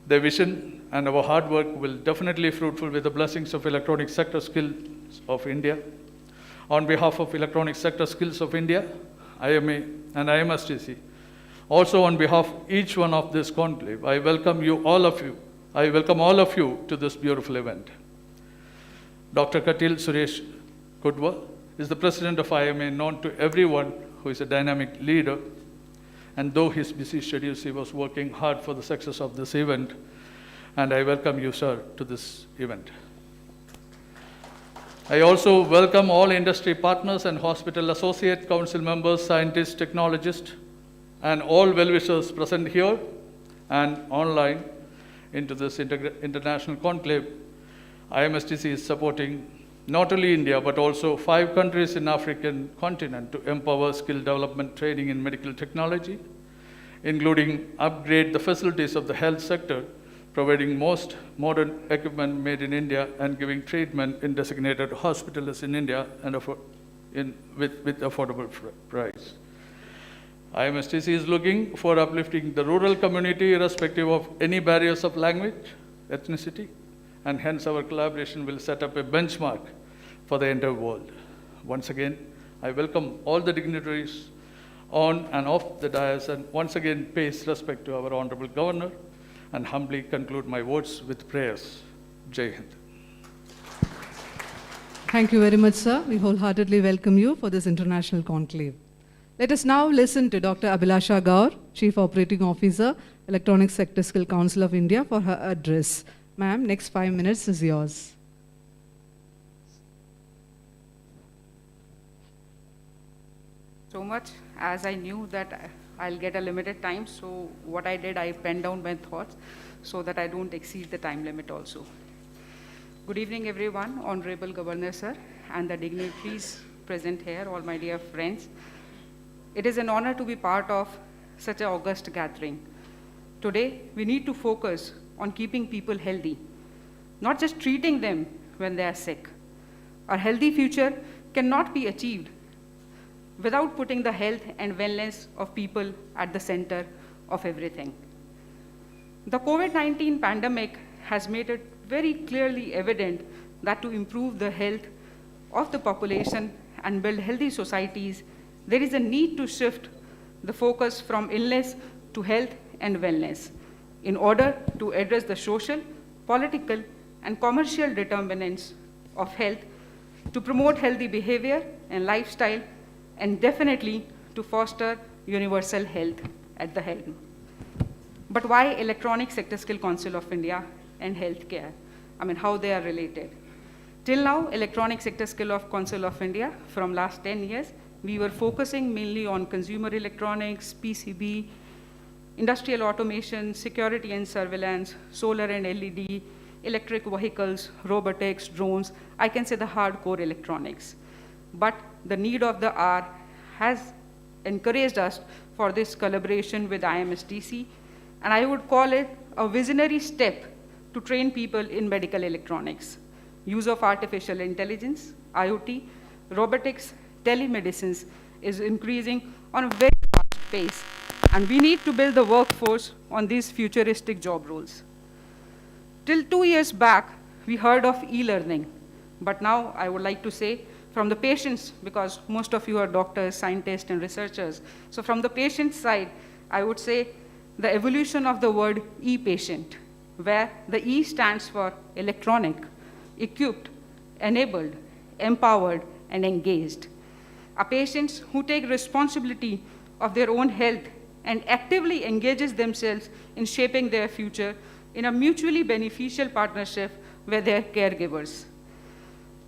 Their vision and our hard work will definitely be fruitful with the blessings of Electronic Sector Skills of India. On behalf of Electronic Sector Skills of India, IMA and IMSTC, also on behalf of each one of this conclave, I welcome all of you to this beautiful event. Dr. Katil Suresh Kudwa is the president of IMA, known to everyone, who is a dynamic leader, and though his busy schedules, he was working hard for the success of this event, and I welcome you, sir, to this event. I also welcome all industry partners and hospital associate council members, scientists, technologists, and all well-wishers present here and online into this international conclave. IMSTC is supporting not only India, but also 5 countries in African continent to empower skill development training in medical technology, including upgrade the facilities of the health sector, providing most modern equipment made in India and giving treatment in designated hospitals in India and with affordable price. IMSTC is looking for uplifting the rural community irrespective of any barriers of language, ethnicity, and hence our collaboration will set up a benchmark for the entire world. Once again, I welcome all the dignitaries on and off the dais and once again pays respect to our Honorable Governor and humbly conclude my words with prayers. Jai Hind. Thank you very much, sir. We wholeheartedly welcome you for this international conclave. Let us now listen to Dr. Abhilasha Gaur, Chief Operating Officer, Electronic Sector Skill Council of India, for her address. Ma'am, next 5 minutes is yours. So much, as I knew that I'll get a limited time, so what I did, I penned down my thoughts so that I don't exceed the time limit also. Good evening, everyone, Honorable Governor, sir, and the dignitaries present here, all my dear friends. It is an honor to be part of such an august gathering. Today, we need to focus on keeping people healthy, not just treating them when they are sick. A healthy future cannot be achieved without putting the health and wellness of people at the center of everything. The COVID-19 pandemic has made it very clearly evident that to improve the health of the population and build healthy societies, there is a need to shift the focus from illness to health and wellness in order to address the social, political, and commercial determinants of health, to promote healthy behavior and lifestyle, and definitely to foster universal health at the helm. But why Electronic Sector Skill Council of India and healthcare? I mean, how they are related. Till now, Electronic Sector Skill Council of India, from last 10 years, we were focusing mainly on consumer electronics, PCB, industrial automation, security and surveillance, solar and LED, electric vehicles, robotics, drones, I can say the hardcore electronics. But the need of the hour has encouraged us for this collaboration with IMSTC, and I would call it a visionary step to train people in medical electronics. Use of artificial intelligence, IoT, robotics, telemedicine is increasing on a very fast pace, and we need to build the workforce on these futuristic job roles. Till 2 years back, we heard of e-learning, but now I would like to say from the patients, because most of you are doctors, scientists, and researchers, so from the patient side, I would say the evolution of the word e-patient, where the E stands for electronic, equipped, enabled, empowered, and engaged. Are patients who take responsibility of their own health and actively engages themselves in shaping their future in a mutually beneficial partnership with their caregivers.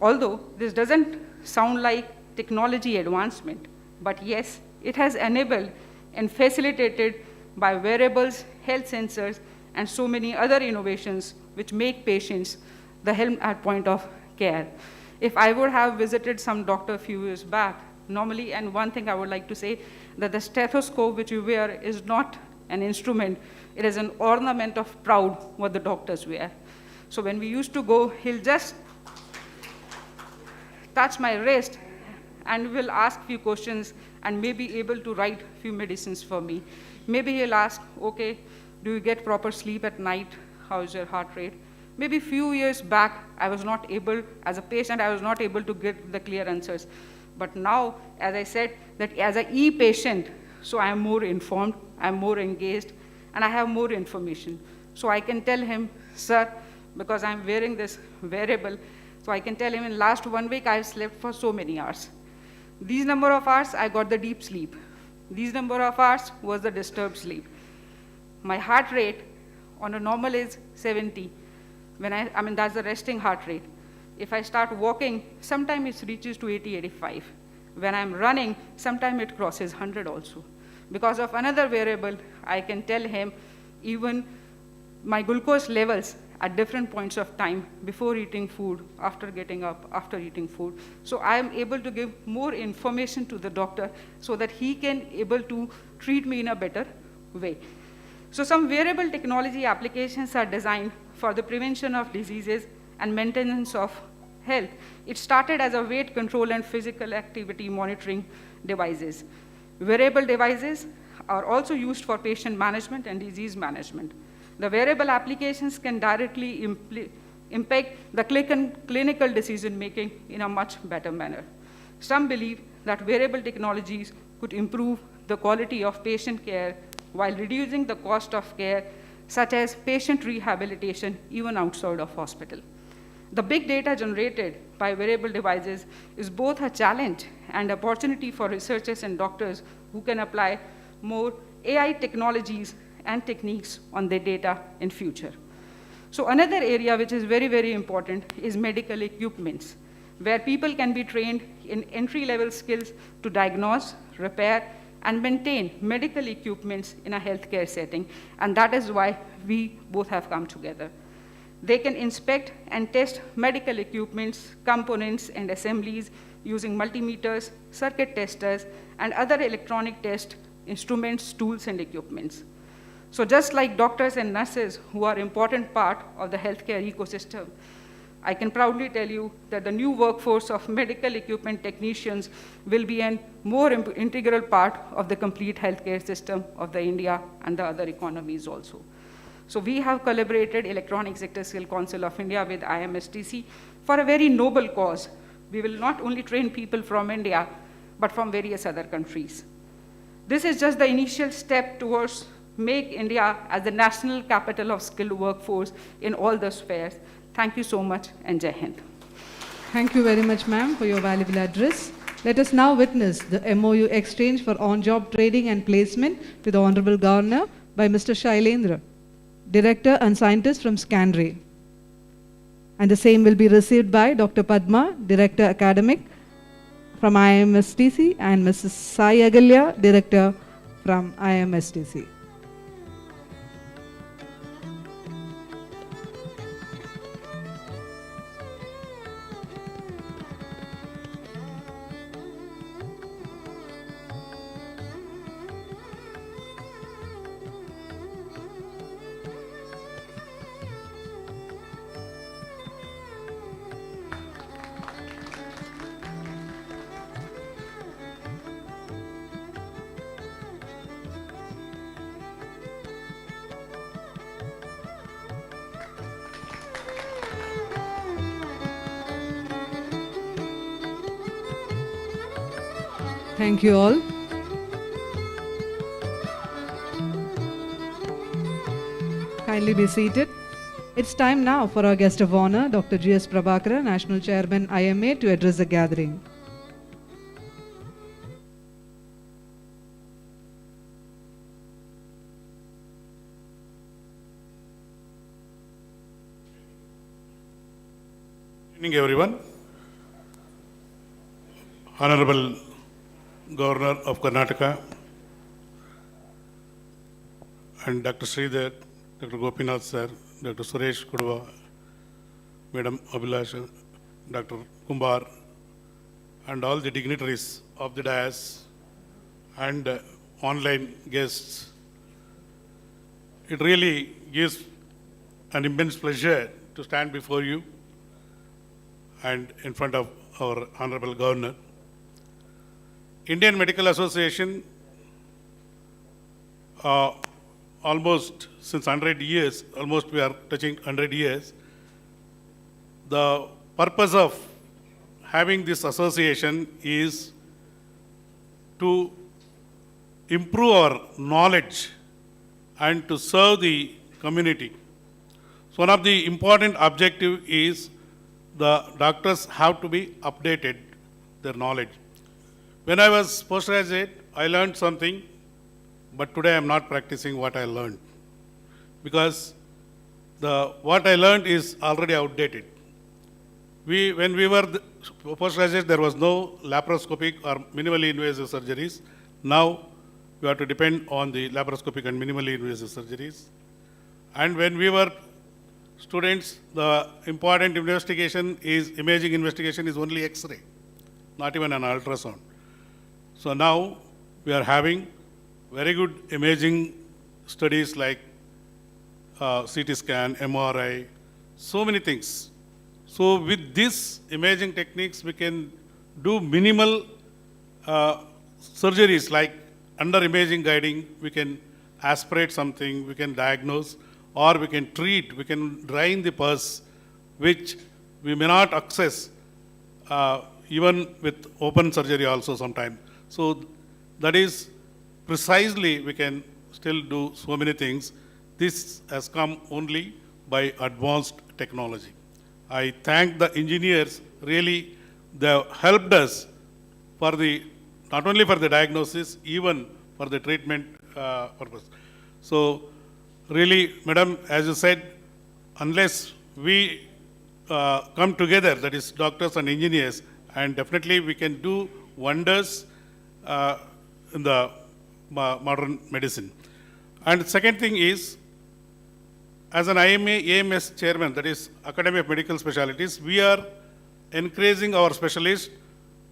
Although this doesn't sound like technology advancement, but yes, it has enabled and facilitated by wearables, health sensors, and so many other innovations which make patients the helm at point of care. If I would have visited some doctor a few years back, normally, and one thing I would like to say, that the stethoscope which you wear is not an instrument, it is an ornament of pride what the doctors wear. So when we used to go, he'll just touch my wrist and will ask few questions and may be able to write few medicines for me. Maybe he'll ask, okay, do you get proper sleep at night? How is your heart rate? Maybe few years back, I was not able, as a patient, I was not able to get the clear answers. But now, as I said, that as an e-patient, so I am more informed, I am more engaged, and I have more information. So I can tell him, sir, because I'm wearing this wearable, so I can tell him in last 1 week, I've slept for so many hours. These number of hours, I got the deep sleep. These number of hours was the disturbed sleep. My heart rate on a normal is 70. When I mean, that's the resting heart rate. If I start walking, sometimes it reaches to 80, 85. When I'm running, sometimes it crosses 100 also. Because of another variable, I can tell him even my glucose levels at different points of time, before eating food, after getting up, after eating food. So I am able to give more information to the doctor so that he can able to treat me in a better way. So some wearable technology applications are designed for the prevention of diseases and maintenance of health. It started as a weight control and physical activity monitoring devices. Wearable devices are also used for patient management and disease management. The wearable applications can directly impact the clinical decision-making in a much better manner. Some believe that wearable technologies could improve the quality of patient care while reducing the cost of care, such as patient rehabilitation, even outside of hospital. The big data generated by wearable devices is both a challenge and opportunity for researchers and doctors who can apply more AI technologies and techniques on their data in future. So another area which is very, very important is medical equipments, where people can be trained in entry-level skills to diagnose, repair, and maintain medical equipments in a healthcare setting, and that is why we both have come together. They can inspect and test medical equipments, components, and assemblies using multimeters, circuit testers, and other electronic test instruments, tools, and equipments. So just like doctors and nurses, who are an important part of the healthcare ecosystem, I can proudly tell you that the new workforce of medical equipment technicians will be a more integral part of the complete healthcare system of the India and the other economies also. So we have collaborated Electronic Sector Skill Council of India with IMSTC for a very noble cause. We will not only train people from India, but from various other countries. This is just the initial step towards make India as the national capital of skilled workforce in all the spheres. Thank you so much, and Jai Hind. Thank you very much, ma'am, for your valuable address. Let us now witness the MOU exchange for on-job training and placement with the Honorable Governor by Mr. Shailendra, Director and Scientist from Scanray. And the same will be received by Dr. Padma, Director Academic from IMSTC, and Mrs. Sai Agalya, Director from IMSTC. Thank you all. Kindly be seated. It's time now for our guest of honor, Dr. G.S. Prabhakara, National Chairman, IMA, to address the gathering. Good evening, everyone. Honorable Governor of Karnataka and Dr. Sridhar, Dr. Gopinath sir, Dr. Suresh Kudva, Madam Abhilasha, Dr. Kumbar, and all the dignitaries of the dais and online guests. It really gives an immense pleasure to stand before you and in front of our Honorable Governor. Indian Medical Association, almost since 100 years, almost we are touching 100 years. The purpose of having this association is to improve our knowledge and to serve the community. So one of the important objective is the doctors have to be updated their knowledge. When I was postgraduate, I learned something, but today I am not practicing what I learned, because what I learned is already outdated. When we were postgraduate, there was no laparoscopic or minimally invasive surgeries. Now we have to depend on the laparoscopic and minimally invasive surgeries. And when we were students, the important investigation is, imaging investigation is only X-ray, not even an ultrasound. So now we are having very good imaging studies like CT scan, MRI, so many things. So with these imaging techniques, we can do minimal surgeries like under imaging guiding, we can aspirate something, we can diagnose, or we can treat, we can drain the pus, which we may not access even with open surgery also sometimes. So that is precisely we can still do so many things. This has come only by advanced technology. I thank the engineers, really, they have helped us for the, not only for the diagnosis, even for the treatment purpose. So really, madam, as you said, unless we come together, that is doctors and engineers, and definitely we can do wonders in the modern medicine. And second thing is, as an IMA AMS chairman, that is Academy of Medical Specialties, we are encouraging our specialists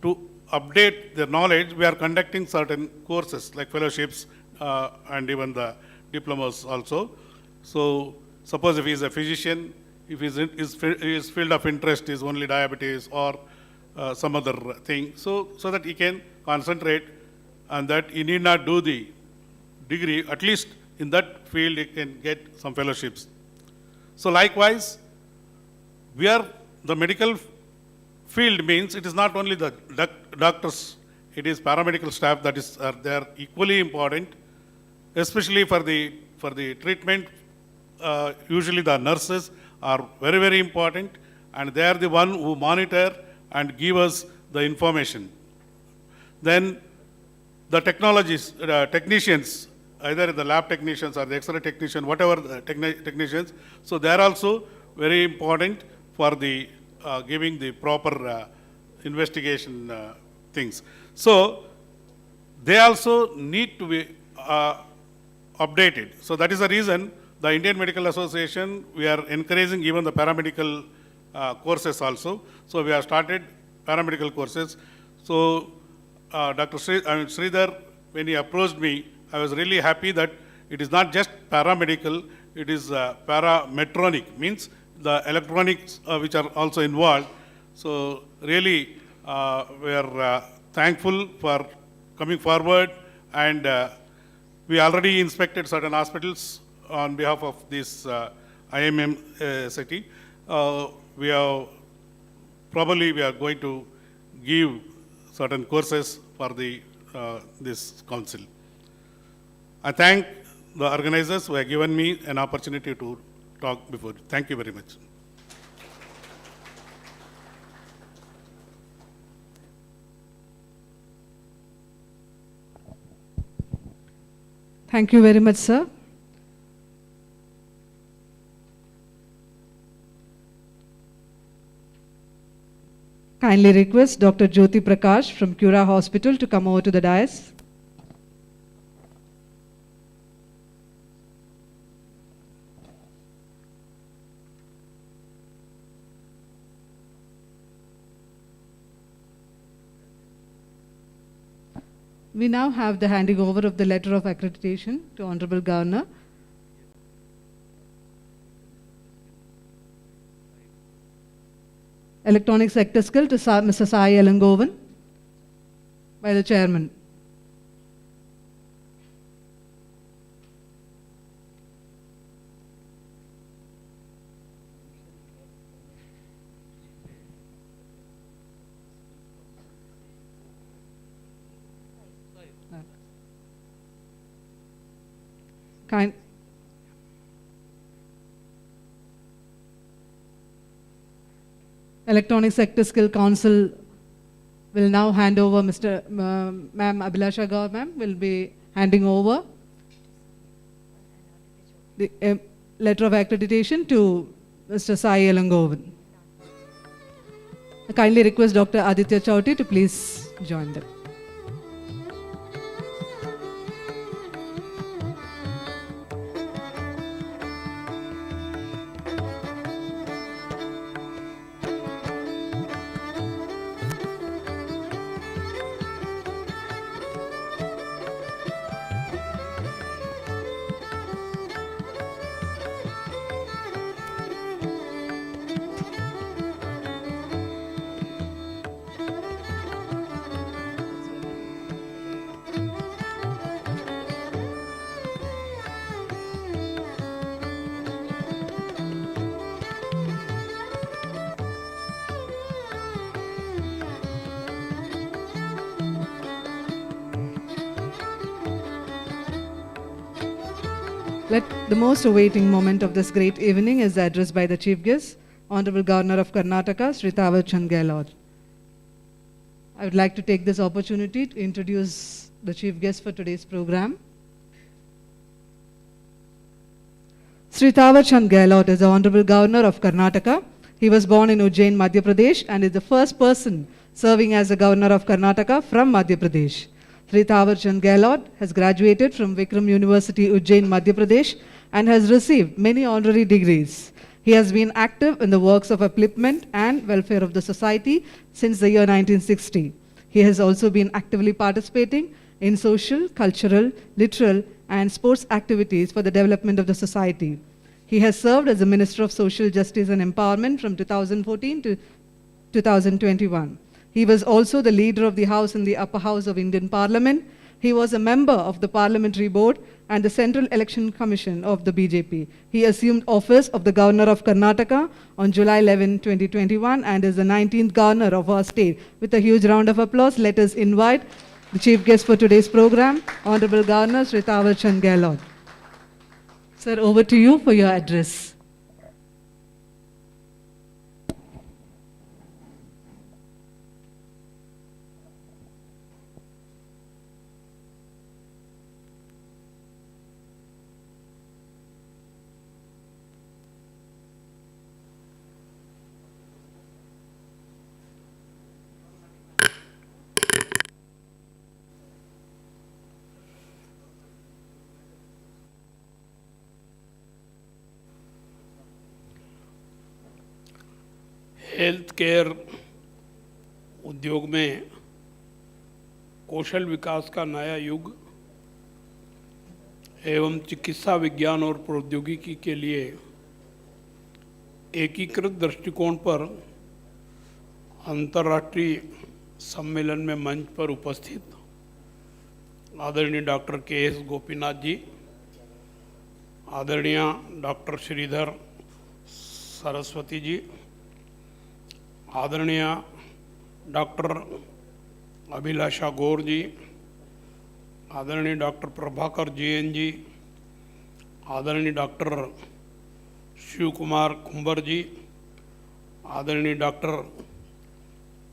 to update their knowledge. We are conducting certain courses like fellowships and even the diplomas also. So suppose if he is a physician, if his field of interest is only diabetes or some other thing, so that he can concentrate and that he need not do the degree, at least in that field he can get some fellowships. So likewise, we are the medical field means it is not only the doctors, it is paramedical staff that is they are equally important, especially for the treatment. Usually the nurses are very, very important, and they are the one who monitor and give us the information. Then the technicians, either the lab technicians or the X-ray technician, whatever the technicians, so they are also very important for the giving the proper investigation things. So they also need to be updated. So that is the reason the Indian Medical Association, we are encouraging even the paramedical courses also. So we have started paramedical courses. So Dr. Sridhar, when he approached me, I was really happy that it is not just paramedical, it is parametronic, means the electronics which are also involved. So really we are thankful for coming forward, and we already inspected certain hospitals on behalf of this IMM city. We are going to give certain courses for the this council. I thank the organizers who have given me an opportunity to talk before. Thank you very much. Thank you very much, sir. Kindly request Dr. Jyoti Prakash from Cura Hospital to come over to the dais. We now have the handing over of the letter of accreditation to Honorable Governor. Electronic sector skill to Mr. Sai Elangovan by the chairman. Electronic Sector Skill Council will now hand over Ma'am Abhilasha Gaur ma'am will be handing over the letter of accreditation to Mr. Sai Elangovan. I kindly request Dr. Aditya Chowti to please join them. The most awaiting moment of this great evening is the address by the Chief Guest, Honorable Governor of Karnataka, Sri Thawarchand Gehlot. I would like to take this opportunity to introduce the Chief Guest for today's program. Sri Thawarchand Gehlot is the Honorable Governor of Karnataka. He was born in Ujjain, Madhya Pradesh, and is the first person serving as the Governor of Karnataka from Madhya Pradesh. Sri Thawarchand Gehlot has graduated from Vikram University, Ujjain, Madhya Pradesh, and has received many honorary degrees. He has been active in the works of upliftment and welfare of the society since the year 1960. He has also been actively participating in social, cultural, literal, and sports activities for the development of the society. He has served as the Minister of Social Justice and Empowerment from 2014 to 2021. He was also the leader of the House in the Upper House of Indian Parliament. He was a member of the Parliamentary Board and the Central Election Commission of the BJP. He assumed office of the Governor of Karnataka on July 11, 2021 and is the 19th Governor of our state. With a huge round of applause, let us invite the Chief Guest for today's program, Honorable Governor Sri Thawarchand Gehlot. Sir, over to you for your address. Health care उद्योग में कौशल विकास का नया युग एवं चिकित्सा विज्ञान और प्रौद्योगिकी के लिए एकीकृत दृष्टिकोण पर अंतर्राष्ट्रीय सम्मेलन में मंच पर उपस्थित आदरणीय डॉक्टर के.एस. गोपीनाथ जी, आदरणीय डॉक्टर श्रीधर सरस्वती जी, आदरणीय डॉक्टर अभिलाषा गौर जी, आदरणीय डॉक्टर प्रभाकर JN जी, आदरणीय डॉक्टर शिव कुमार कुंबर जी, आदरणीय डॉक्टर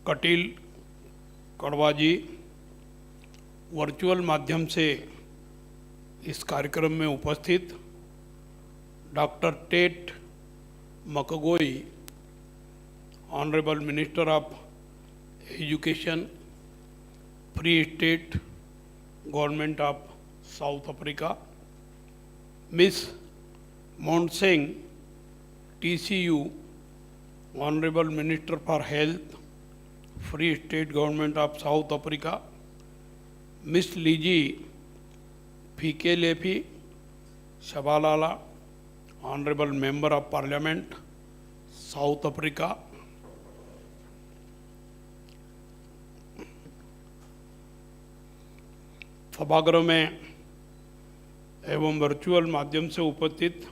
कटिल कड़वा जी, वर्चुअल माध्यम से इस कार्यक्रम में उपस्थित doctor Tate McGoey, Honorable Minister of Education, Free State Government of South Africa, Miss Monseng, TCU, Honorable Minister for Health, Free State Government of South Africa, Miss Liji Fikelefi Shabalala, Honorable Member of Parliament, South Africa, सभागृह में एवं virtual माध्यम से उपस्थित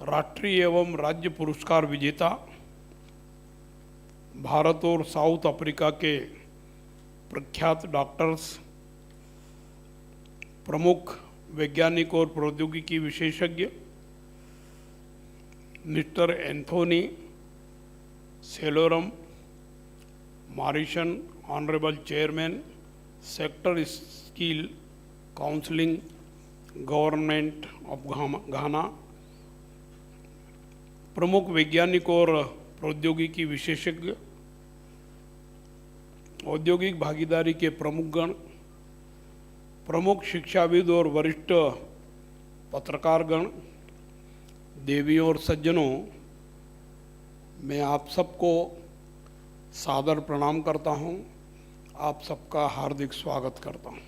राष्ट्रीय एवं राज्य पुरस्कार विजेता भारत और साउथ अफ्रीका के प्रख्यात डॉक्टर्स, प्रमुख वैज्ञानिक और प्रौद्योगिकी विशेषज्ञ mister Anthony Selorm Morrison, honourable chairman sector skill counselling government of Ghana, प्रमुख वैज्ञानिक और प्रौद्योगिकी विशेषज्ञ, औद्योगिक भागीदारी के प्रमुखगण, प्रमुख शिक्षाविद और वरिष्ठ पत्रकारगण, देवियों और सज्जनों, मैं आप सबको सादर प्रणाम करता हूं, आप सबका हार्दिक स्वागत करता हूं।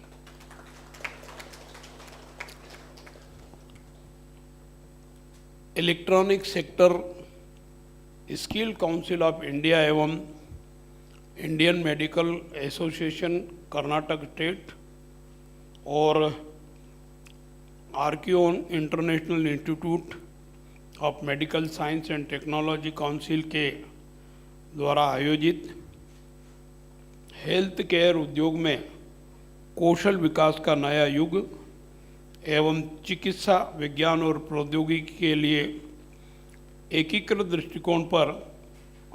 Electronic sector skill council of India एवं Indian medical association Karnataka state और Archeon international institute of medical science and technology council के द्वारा आयोजित हेल्थ केयर उद्योग में कौशल विकास का नया युग एवं चिकित्सा विज्ञान और प्रौद्योगिकी के लिए एकीकृत दृष्टिकोण पर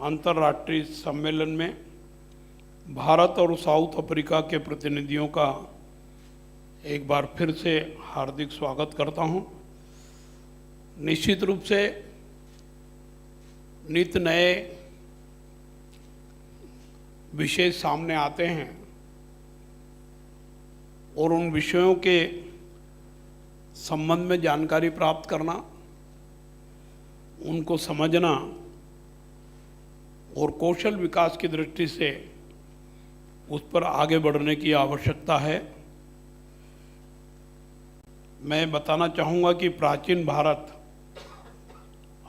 अंतर्राष्ट्रीय सम्मेलन में भारत और साउथ अफ्रीका के प्रतिनिधियों का एक बार फिर से हार्दिक स्वागत करता हूं। निश्चित रूप से नित नए विषय सामने आते हैं और उन विषयों के संबंध में जानकारी प्राप्त करना, उनको समझना और कौशल विकास की दृष्टि से उस पर आगे बढ़ने की आवश्यकता है। मैं बताना चाहूँगा कि प्राचीन भारत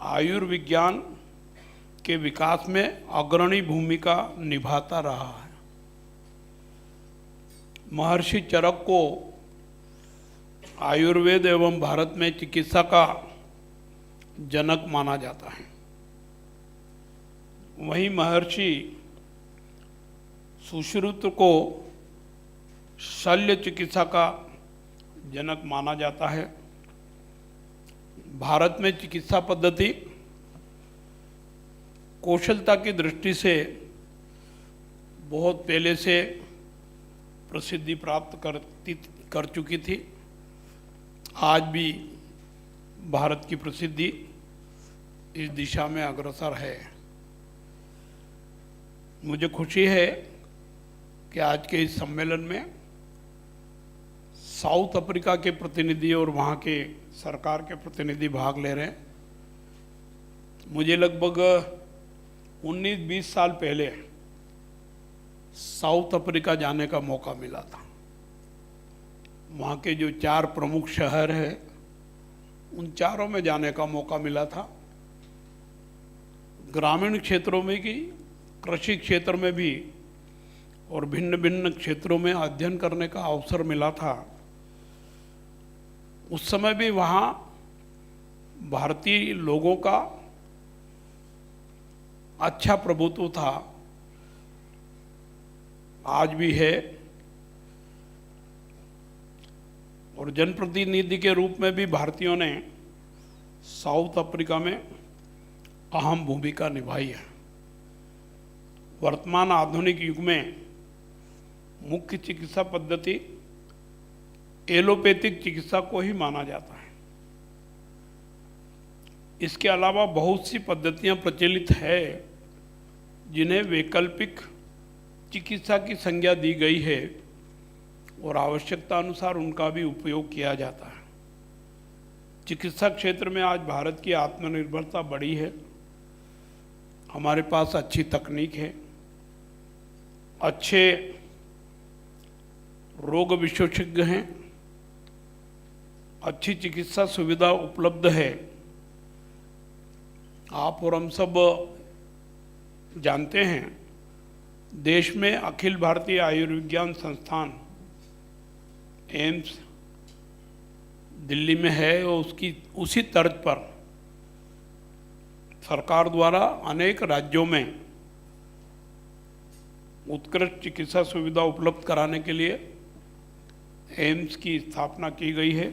आयुर्विज्ञान के विकास में अग्रणी भूमिका निभाता रहा है। महर्षि चरक को आयुर्वेद एवं भारत में चिकित्सा का जनक माना जाता है। वहीं महर्षि सुश्रुत को शल्य चिकित्सा का जनक माना जाता है। भारत में चिकित्सा पद्धति कौशलता की दृष्टि से बहुत पहले से प्रसिद्धि प्राप्त कर चुकी थी। आज भी भारत की प्रसिद्धि इस दिशा में अग्रसर है। मुझे खुशी है कि आज के इस सम्मेलन में साउथ अफ्रीका के प्रतिनिधि और वहाँ के सरकार के प्रतिनिधि भाग ले रहे हैं। मुझे लगभग 19-20 साल पहले साउथ अफ्रीका जाने का मौका मिला था। वहाँ के जो 4 प्रमुख शहर हैं उन चारों में जाने का मौका मिला था। ग्रामीण क्षेत्रों में भी, कृषि क्षेत्र में भी और भिन्न भिन्न क्षेत्रों में अध्ययन करने का अवसर मिला था। उस समय भी वहाँ भारतीय लोगों का अच्छा प्रभुत्व था, आज भी है। और जनप्रतिनिधि के रूप में भी भारतीयों ने साउथ अफ्रीका में अहम भूमिका निभाई है। वर्तमान आधुनिक युग में मुख्य चिकित्सा पद्धति एलोपैथिक चिकित्सा को ही माना जाता है। इसके अलावा बहुत सी पद्धतियां प्रचलित है जिन्हें वैकल्पिक चिकित्सा की संज्ञा दी गई है और आवश्यकता अनुसार उनका भी उपयोग किया जाता है। चिकित्सा क्षेत्र में आज भारत की आत्मनिर्भरता बढ़ी है। हमारे पास अच्छी तकनीक है, अच्छे रोग विशेषज्ञ हैं, अच्छी चिकित्सा सुविधा उपलब्ध है। आप और हम सब जानते हैं, देश में अखिल भारतीय आयुर्विज्ञान संस्थान एम्स दिल्ली में है और उसकी उसी तर्ज पर सरकार द्वारा अनेक राज्यों में उत्कृष्ट चिकित्सा सुविधा उपलब्ध कराने के लिए एम्स की स्थापना की गई है।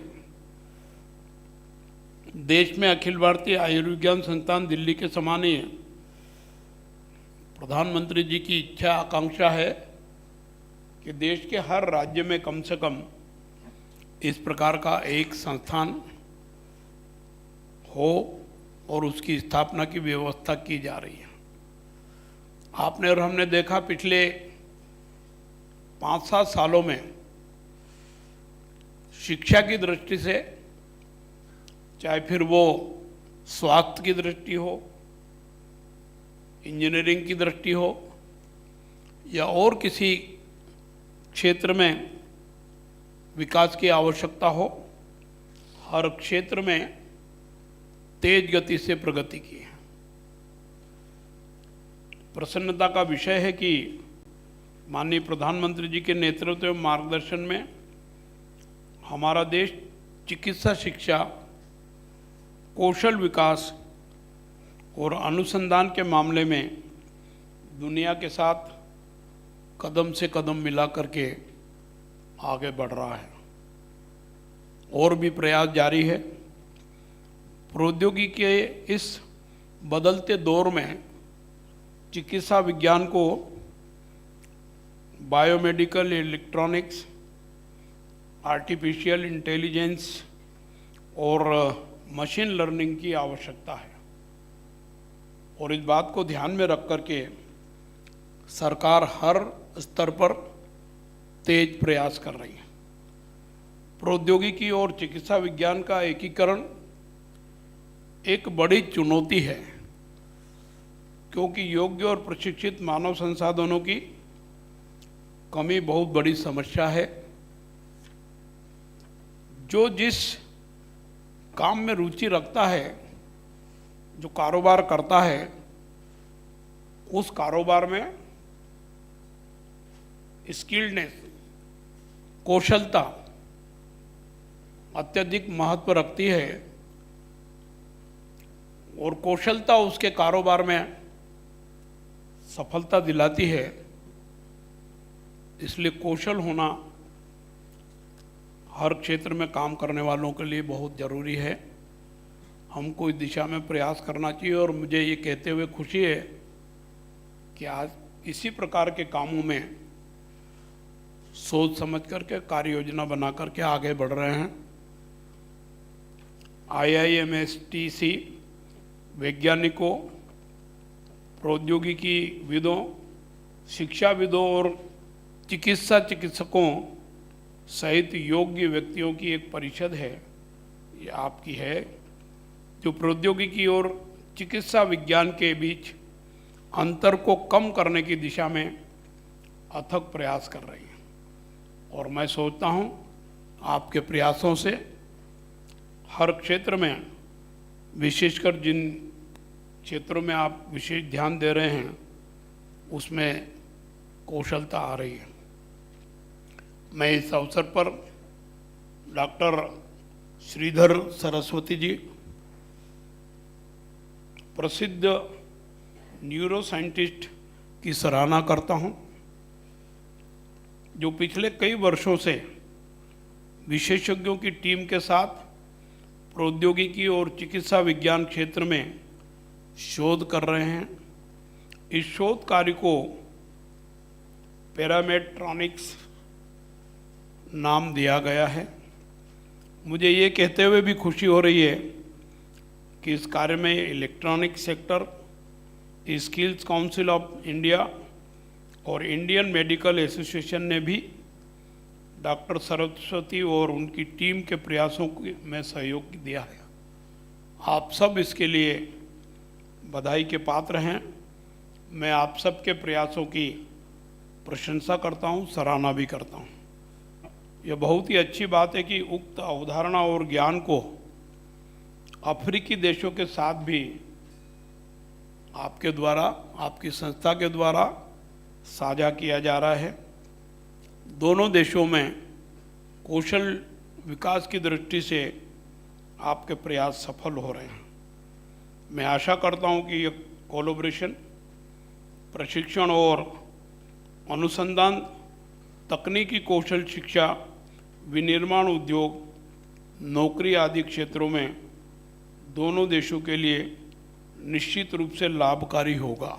देश में अखिल भारतीय आयुर्विज्ञान संस्थान दिल्ली के समान ही प्रधानमंत्री जी की इच्छा आकांक्षा है कि देश के हर राज्य में कम से कम इस प्रकार का एक संस्थान हो और उसकी स्थापना की व्यवस्था की जा रही है। आपने और हमने देखा पिछले 5-7 सालों में शिक्षा की दृष्टि से, चाहे फिर वो स्वास्थ्य की दृष्टि हो, इंजीनियरिंग की दृष्टि हो या और किसी क्षेत्र में विकास की आवश्यकता हो, हर क्षेत्र में तेज गति से प्रगति की है। प्रसन्नता का विषय है कि माननीय प्रधानमंत्री जी के नेतृत्व एवं मार्गदर्शन में हमारा देश चिकित्सा शिक्षा, कौशल विकास और अनुसंधान के मामले में दुनिया के साथ कदम से कदम मिला करके आगे बढ़ रहा है। और भी प्रयास जारी है। प्रौद्योगिकी के इस बदलते दौर में चिकित्सा विज्ञान को बायोमेडिकल, इलेक्ट्रॉनिक्स, आर्टिफिशियल इंटेलिजेंस और मशीन लर्निंग की आवश्यकता है, और इस बात को ध्यान में रख कर के सरकार हर स्तर पर तेज प्रयास कर रही है। प्रौद्योगिकी और चिकित्सा विज्ञान का एकीकरण एक बड़ी चुनौती है, क्योंकि योग्य और प्रशिक्षित मानव संसाधनों की कमी बहुत बड़ी समस्या है। जो जिस काम में रुचि रखता है, जो कारोबार करता है, उस कारोबार में स्किल्डनेस, कौशलता अत्यधिक महत्व रखती है, और कौशलता उसके कारोबार में सफलता दिलाती है। इसलिए कौशल होना हर क्षेत्र में काम करने वालों के लिए बहुत ज़रूरी है। हमको इस दिशा में प्रयास करना चाहिए, और मुझे ये कहते हुए खुशी है कि आज इसी प्रकार के कामों में सोच समझ करके, कार्य योजना बना करके आगे बढ़ रहे हैं। IIMSTC वैज्ञानिकों, प्रौद्योगिकीविदों, शिक्षाविदों और चिकित्सकों सहित योग्य व्यक्तियों की एक परिषद है, ये आपकी है, जो प्रौद्योगिकी और चिकित्सा विज्ञान के बीच अंतर को कम करने की दिशा में अथक प्रयास कर रही है। और मैं सोचता हूँ आपके प्रयासों से हर क्षेत्र में, विशेषकर जिन क्षेत्रों में आप विशेष ध्यान दे रहे हैं, उसमें कौशलता आ रही है। मैं इस अवसर पर डॉक्टर श्रीधर सरस्वती जी, प्रसिद्ध न्यूरो साइंटिस्ट की सराहना करता हूं, जो पिछले कई वर्षों से विशेषज्ञों की टीम के साथ प्रौद्योगिकी और चिकित्सा विज्ञान क्षेत्र में शोध कर रहे हैं। इस शोध कार्य को पैरामेट्रॉनिक्स नाम दिया गया है। मुझे ये कहते हुए भी खुशी हो रही है कि इस कार्य में electronic sector, skills council of India और इंडियन मेडिकल एसोसिएशन ने भी डॉक्टर सरस्वती और उनकी टीम के प्रयासों में सहयोग दिया है। आप सब इसके लिए बधाई के पात्र हैं। मैं आप सबके प्रयासों की प्रशंसा करता हूं, सराहना भी करता हूं। यह बहुत ही अच्छी बात है कि उक्त अवधारणा और ज्ञान को अफ्रीकी देशों के साथ भी आपके द्वारा, आपकी संस्था के द्वारा साझा किया जा रहा है। दोनों देशों में कौशल विकास की दृष्टि से आपके प्रयास सफल हो रहे हैं। मैं आशा करता हूं कि यह कोलैबोरेशन प्रशिक्षण और अनुसंधान, तकनीकी कौशल शिक्षा, विनिर्माण उद्योग, नौकरी आदि क्षेत्रों में दोनों देशों के लिए निश्चित रूप से लाभकारी होगा,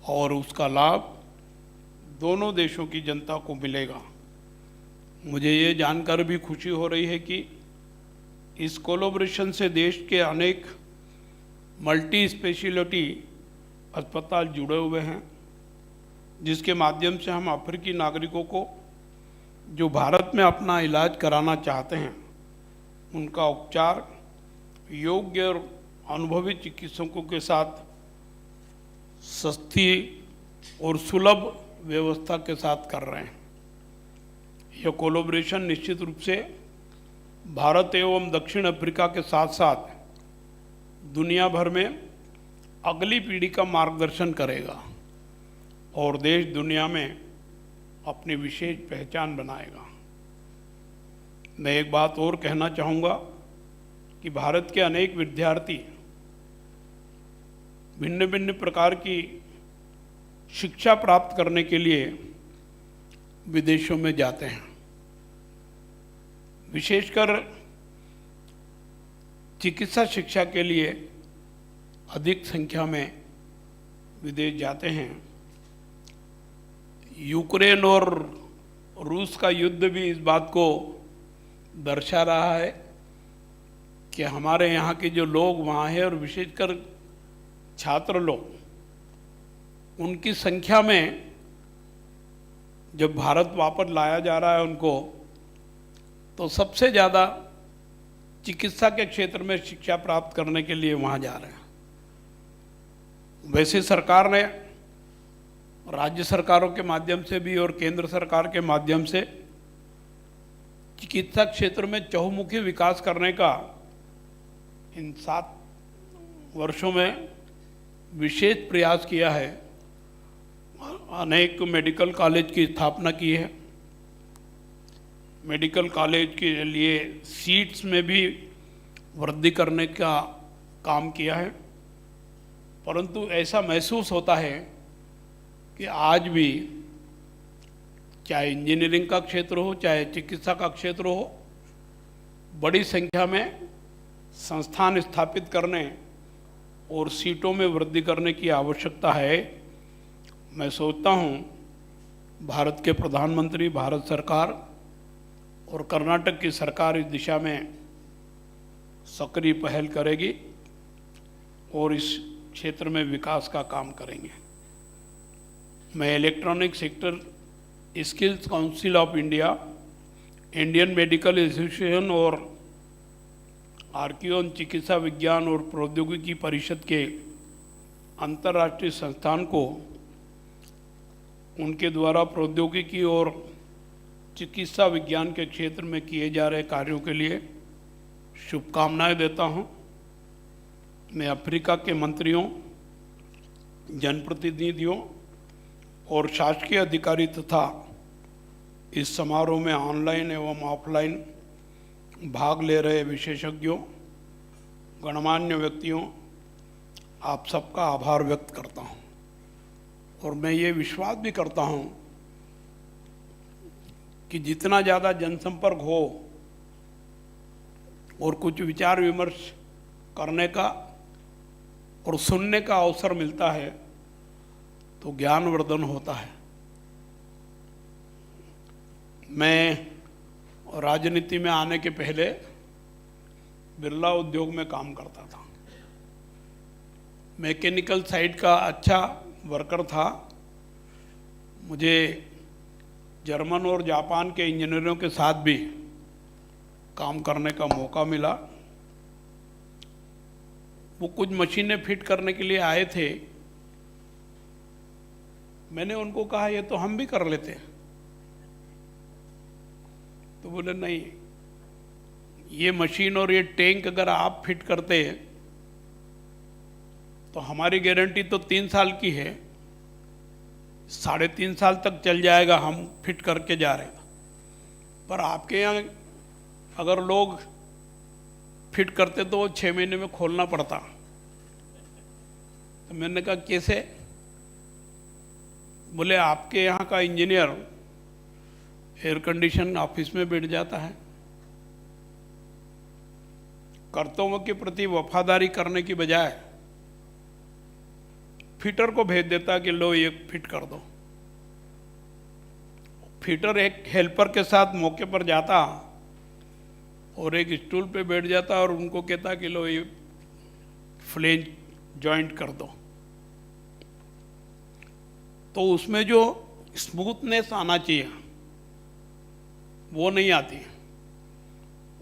और उसका लाभ दोनों देशों की जनता को मिलेगा। मुझे ये जानकर भी खुशी हो रही है कि इस कोलैबोरेशन से देश के अनेक मल्टी स्पेशलिटी अस्पताल जुड़े हुए हैं, जिसके माध्यम से हम अफ्रीकी नागरिकों को जो भारत में अपना इलाज कराना चाहते हैं, उनका उपचार योग्य और अनुभवी चिकित्सकों के साथ सस्ती और सुलभ व्यवस्था के साथ कर रहे हैं। यह कोलैबोरेशन निश्चित रूप से भारत एवं दक्षिण अफ्रीका के साथ साथ दुनिया भर में अगली पीढ़ी का मार्गदर्शन करेगा और देश दुनिया में अपनी विशेष पहचान बनाएगा। मैं एक बात और कहना चाहूँगा कि भारत के अनेक विद्यार्थी भिन्न भिन्न प्रकार की शिक्षा प्राप्त करने के लिए विदेशों में जाते हैं। विशेषकर चिकित्सा शिक्षा के लिए अधिक संख्या में विदेश जाते हैं। यूक्रेन और रूस का युद्ध भी इस बात को दर्शा रहा है कि हमारे यहाँ के जो लोग वहाँ हैं और विशेषकर छात्र लोग, उनकी संख्या में जब भारत वापस लाया जा रहा है उनको, तो सबसे ज़्यादा चिकित्सा के क्षेत्र में शिक्षा प्राप्त करने के लिए वहाँ जा रहे हैं। वैसे सरकार ने राज्य सरकारों के माध्यम से भी और केंद्र सरकार के माध्यम से चिकित्सा क्षेत्र में चहुमुखी विकास करने का इन 7 वर्षों में विशेष प्रयास किया है। अनेक मेडिकल कॉलेज की स्थापना की है। मेडिकल कॉलेज के लिए सीट्स में भी वृद्धि करने का काम किया है, परंतु ऐसा महसूस होता है कि आज भी चाहे इंजीनियरिंग का क्षेत्र हो, चाहे चिकित्सा का क्षेत्र हो, बड़ी संख्या में संस्थान स्थापित करने और सीटों में वृद्धि करने की आवश्यकता है। मैं सोचता हूँ भारत के प्रधानमंत्री, भारत सरकार और कर्नाटक की सरकार इस दिशा में सक्रिय पहल करेगी और इस क्षेत्र में विकास का काम करेंगे। मैं electronic sector skills council of India, Indian medical association और आर्कियन चिकित्सा विज्ञान और प्रौद्योगिकी परिषद के अंतर्राष्ट्रीय संस्थान को उनके द्वारा प्रौद्योगिकी और चिकित्सा विज्ञान के क्षेत्र में किए जा रहे कार्यों के लिए शुभकामनाएं देता हूं। मैं अफ्रीका के मंत्रियों, जनप्रतिनिधियों और शासकीय अधिकारी तथा इस समारोह में ऑनलाइन एवं ऑफलाइन भाग ले रहे विशेषज्ञों, गणमान्य व्यक्तियों, आप सबका आभार व्यक्त करता हूं और मैं ये विश्वास भी करता हूं कि जितना ज़्यादा जनसंपर्क हो और कुछ विचार विमर्श करने का और सुनने का अवसर मिलता है तो ज्ञानवर्धन होता है। मैं राजनीति में आने के पहले बिरला उद्योग में काम करता था। मैकेनिकल साइड का अच्छा वर्कर था। मुझे जर्मन और जापान के इंजीनियरों के साथ भी काम करने का मौका मिला। वो कुछ मशीनें फिट करने के लिए आए थे। मैंने उनको कहा ये तो हम भी कर लेते हैं, तो बोले नहीं, ये मशीन और ये टैंक अगर आप फिट करते हैं तो हमारी गारंटी तो 3 साल की है, 3.5 साल तक चल जाएगा, हम फिट करके जा रहे हैं। पर आपके यहाँ अगर लोग फिट करते तो वो 6 महीने में खोलना पड़ता। तो मैंने कहा कैसे? बोले आपके यहाँ का इंजीनियर एयर कंडीशन ऑफिस में बैठ जाता है, कर्तव्यों के प्रति वफादारी करने की बजाय फिटर को भेज देता कि लो ये फिट कर दो। फिटर एक हेल्पर के साथ मौके पर जाता और एक स्टूल पे बैठ जाता और उनको कहता कि लो ये फ्लेंज जॉइंट कर दो। तो उसमें जो स्मूथनेस आना चाहिए वो नहीं आती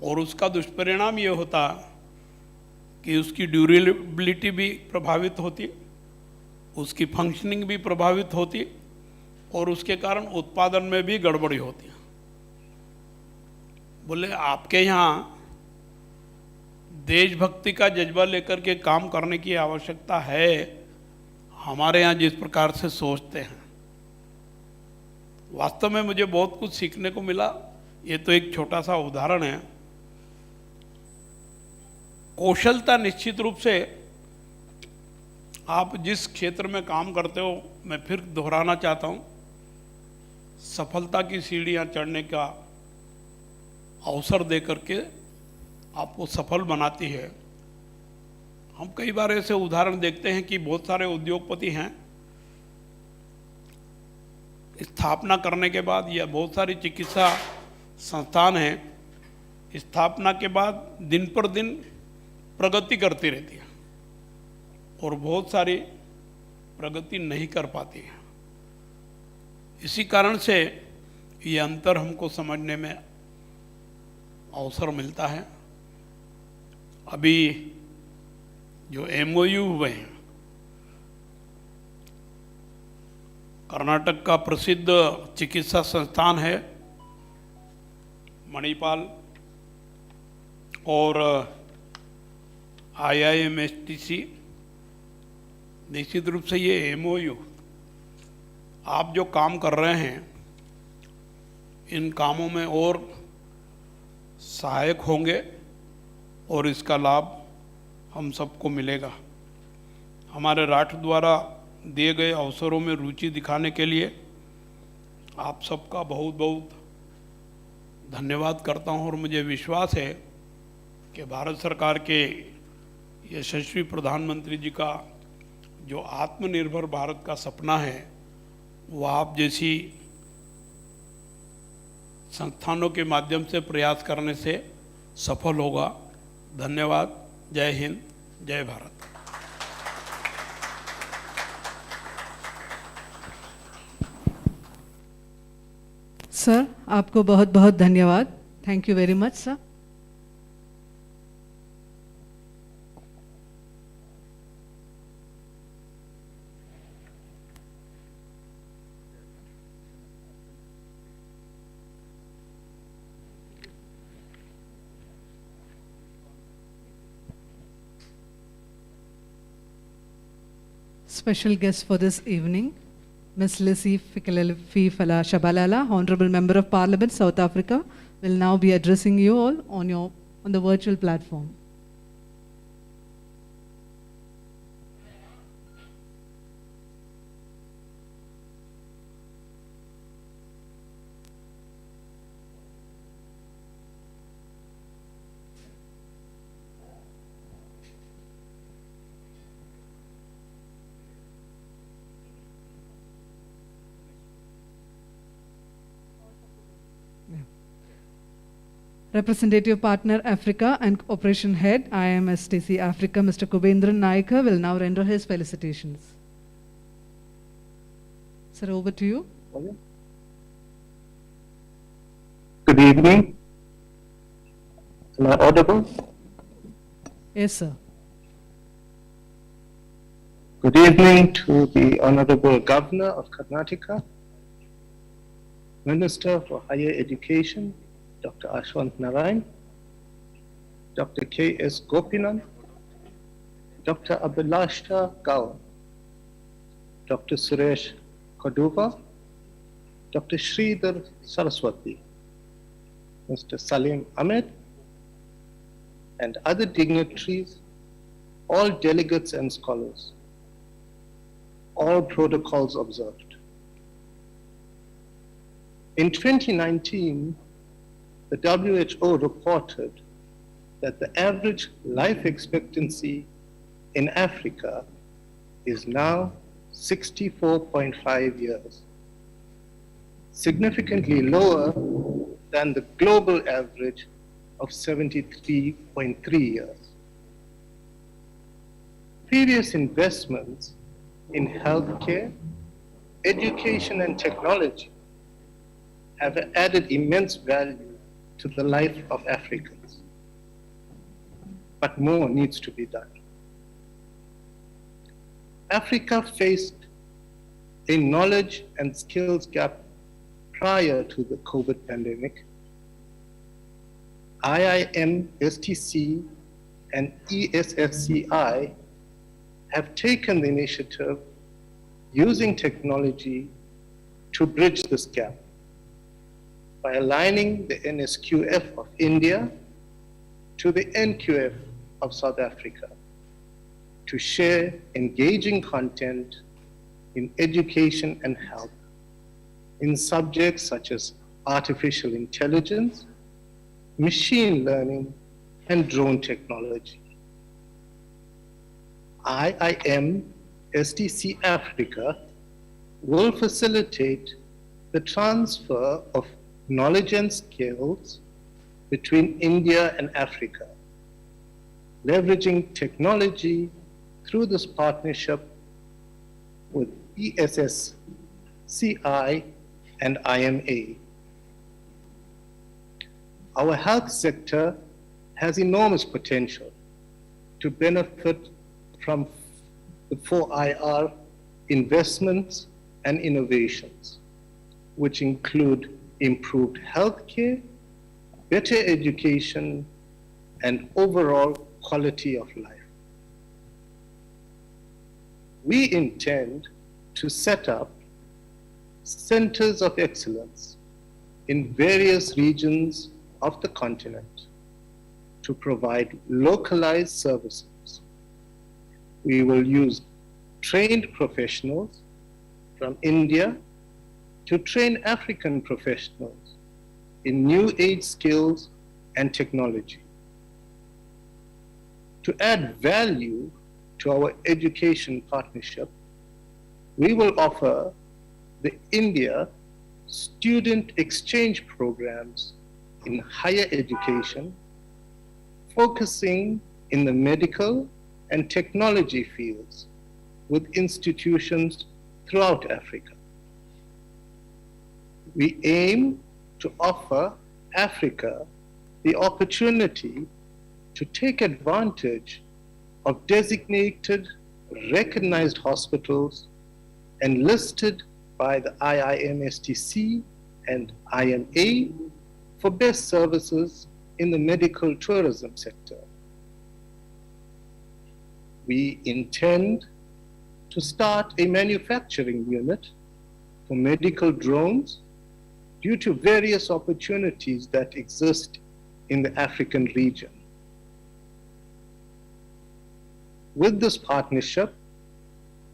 और उसका दुष्परिणाम ये होता कि उसकी ड्यूरेबिलिटी भी प्रभावित होती, उसकी फंक्शनिंग भी प्रभावित होती और उसके कारण उत्पादन में भी गड़बड़ी होती है। बोले आपके यहाँ देशभक्ति का जज्बा लेकर के काम करने की आवश्यकता है, हमारे यहाँ जिस प्रकार से सोचते हैं। वास्तव में मुझे बहुत कुछ सीखने को मिला। ये तो एक छोटा सा उदाहरण है। कौशलता निश्चित रूप से आप जिस क्षेत्र में काम करते हो, मैं फिर दोहराना चाहता हूँ, सफलता की सीढ़ियाँ चढ़ने का अवसर दे करके आपको सफल बनाती है। हम कई बार ऐसे उदाहरण देखते हैं कि बहुत सारे उद्योगपति हैं, स्थापना करने के बाद या बहुत सारी चिकित्सा संस्थान हैं, स्थापना के बाद दिन पर दिन प्रगति करती रहती है और बहुत सारी प्रगति नहीं कर पाती है। इसी कारण से ये अंतर हमको समझने में अवसर मिलता है। अभी जो MOU हुए हैं, कर्नाटक का प्रसिद्ध चिकित्सा संस्थान है मणिपाल और IIMSTC, निश्चित रूप से ये MOU आप जो काम कर रहे हैं इन कामों में और सहायक होंगे और इसका लाभ हम सबको मिलेगा। हमारे राष्ट्र द्वारा दिए गए अवसरों में रुचि दिखाने के लिए आप सबका बहुत बहुत धन्यवाद करता हूं और मुझे विश्वास है कि भारत सरकार के यशस्वी प्रधानमंत्री जी का जो आत्मनिर्भर भारत का सपना है वो आप जैसी संस्थानों के माध्यम से प्रयास करने से सफल होगा। धन्यवाद। जय हिंद, जय भारत। सर, आपको बहुत बहुत धन्यवाद। Thank you very much sir. Special guest for this evening, Ms. Lissy Fikala Shabalala, Honorable Member of Parliament, South Africa, will now be addressing you all on the virtual platform. Representative Partner Africa and Operation Head, IMSTC Africa, Mr. Kubendran Naikar will now render his felicitations. Sir, over to you. Good evening. Am I audible? Yes, sir. Good evening to the Honorable Governor of Karnataka, Minister for Higher Education, Dr. VasanthNagar, Dr. K.S. Gopinath, Dr. Abhilasha Gaur, Dr. Suresh Koduva, Dr. Sridhar Saraswati, Mr. Salim Ahmed, and other dignitaries, all delegates and scholars, all protocols observed. In 2019, the WHO reported that the average life expectancy in Africa is now 64.5 years, significantly lower than the global average of 73.3 years. Previous investments in healthcare, education, and technology have added immense value to the life of Africans. But more needs to be done. Africa faced a knowledge and skills gap prior to the COVID pandemic. IIM, STC, and ESSCI have taken the initiative using technology to bridge this gap by aligning the NSQF of India to the NQF of South Africa to share engaging content in education and health in subjects such as artificial intelligence, machine learning, and drone technology. IIM STC Africa will facilitate the transfer of knowledge and skills between India and Africa, leveraging technology through this partnership with ESSCI and IMA. Our health sector has enormous potential to benefit from the 4IR investments and innovations, which include improved healthcare, better education, and overall quality of life. We intend to set up centers of excellence in various regions of the continent to provide localized services. We will use trained professionals from India to train African professionals in new age skills and technology. To add value to our education partnership, we will offer the India student exchange programs in higher education, focusing in the medical and technology fields with institutions throughout Africa. We aim to offer Africa the opportunity to take advantage of designated, recognized hospitals enlisted by the IIMSTC and IMA for best services in the medical tourism sector. We intend to start a manufacturing unit for medical drones due to various opportunities that exist in the African region. With this partnership,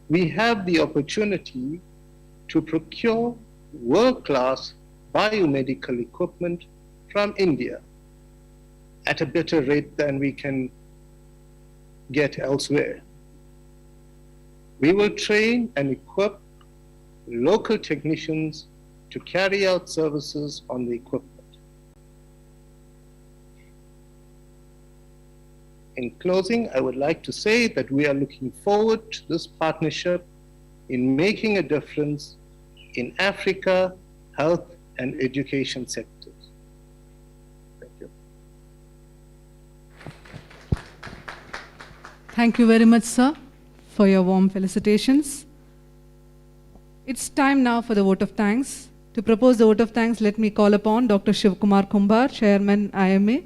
we have the opportunity to procure world-class biomedical equipment from India at a better rate than we can get elsewhere. We will train and equip local technicians to carry out services on the equipment. In closing, I would like to say that we are looking forward to this partnership in making a difference in Africa, health and education sectors. Thank you. Thank you very much, sir, for your warm felicitations. It's time now for the vote of thanks. To propose the vote of thanks, let me call upon Dr. Shivkumar Kumbar, Chairman, IMA.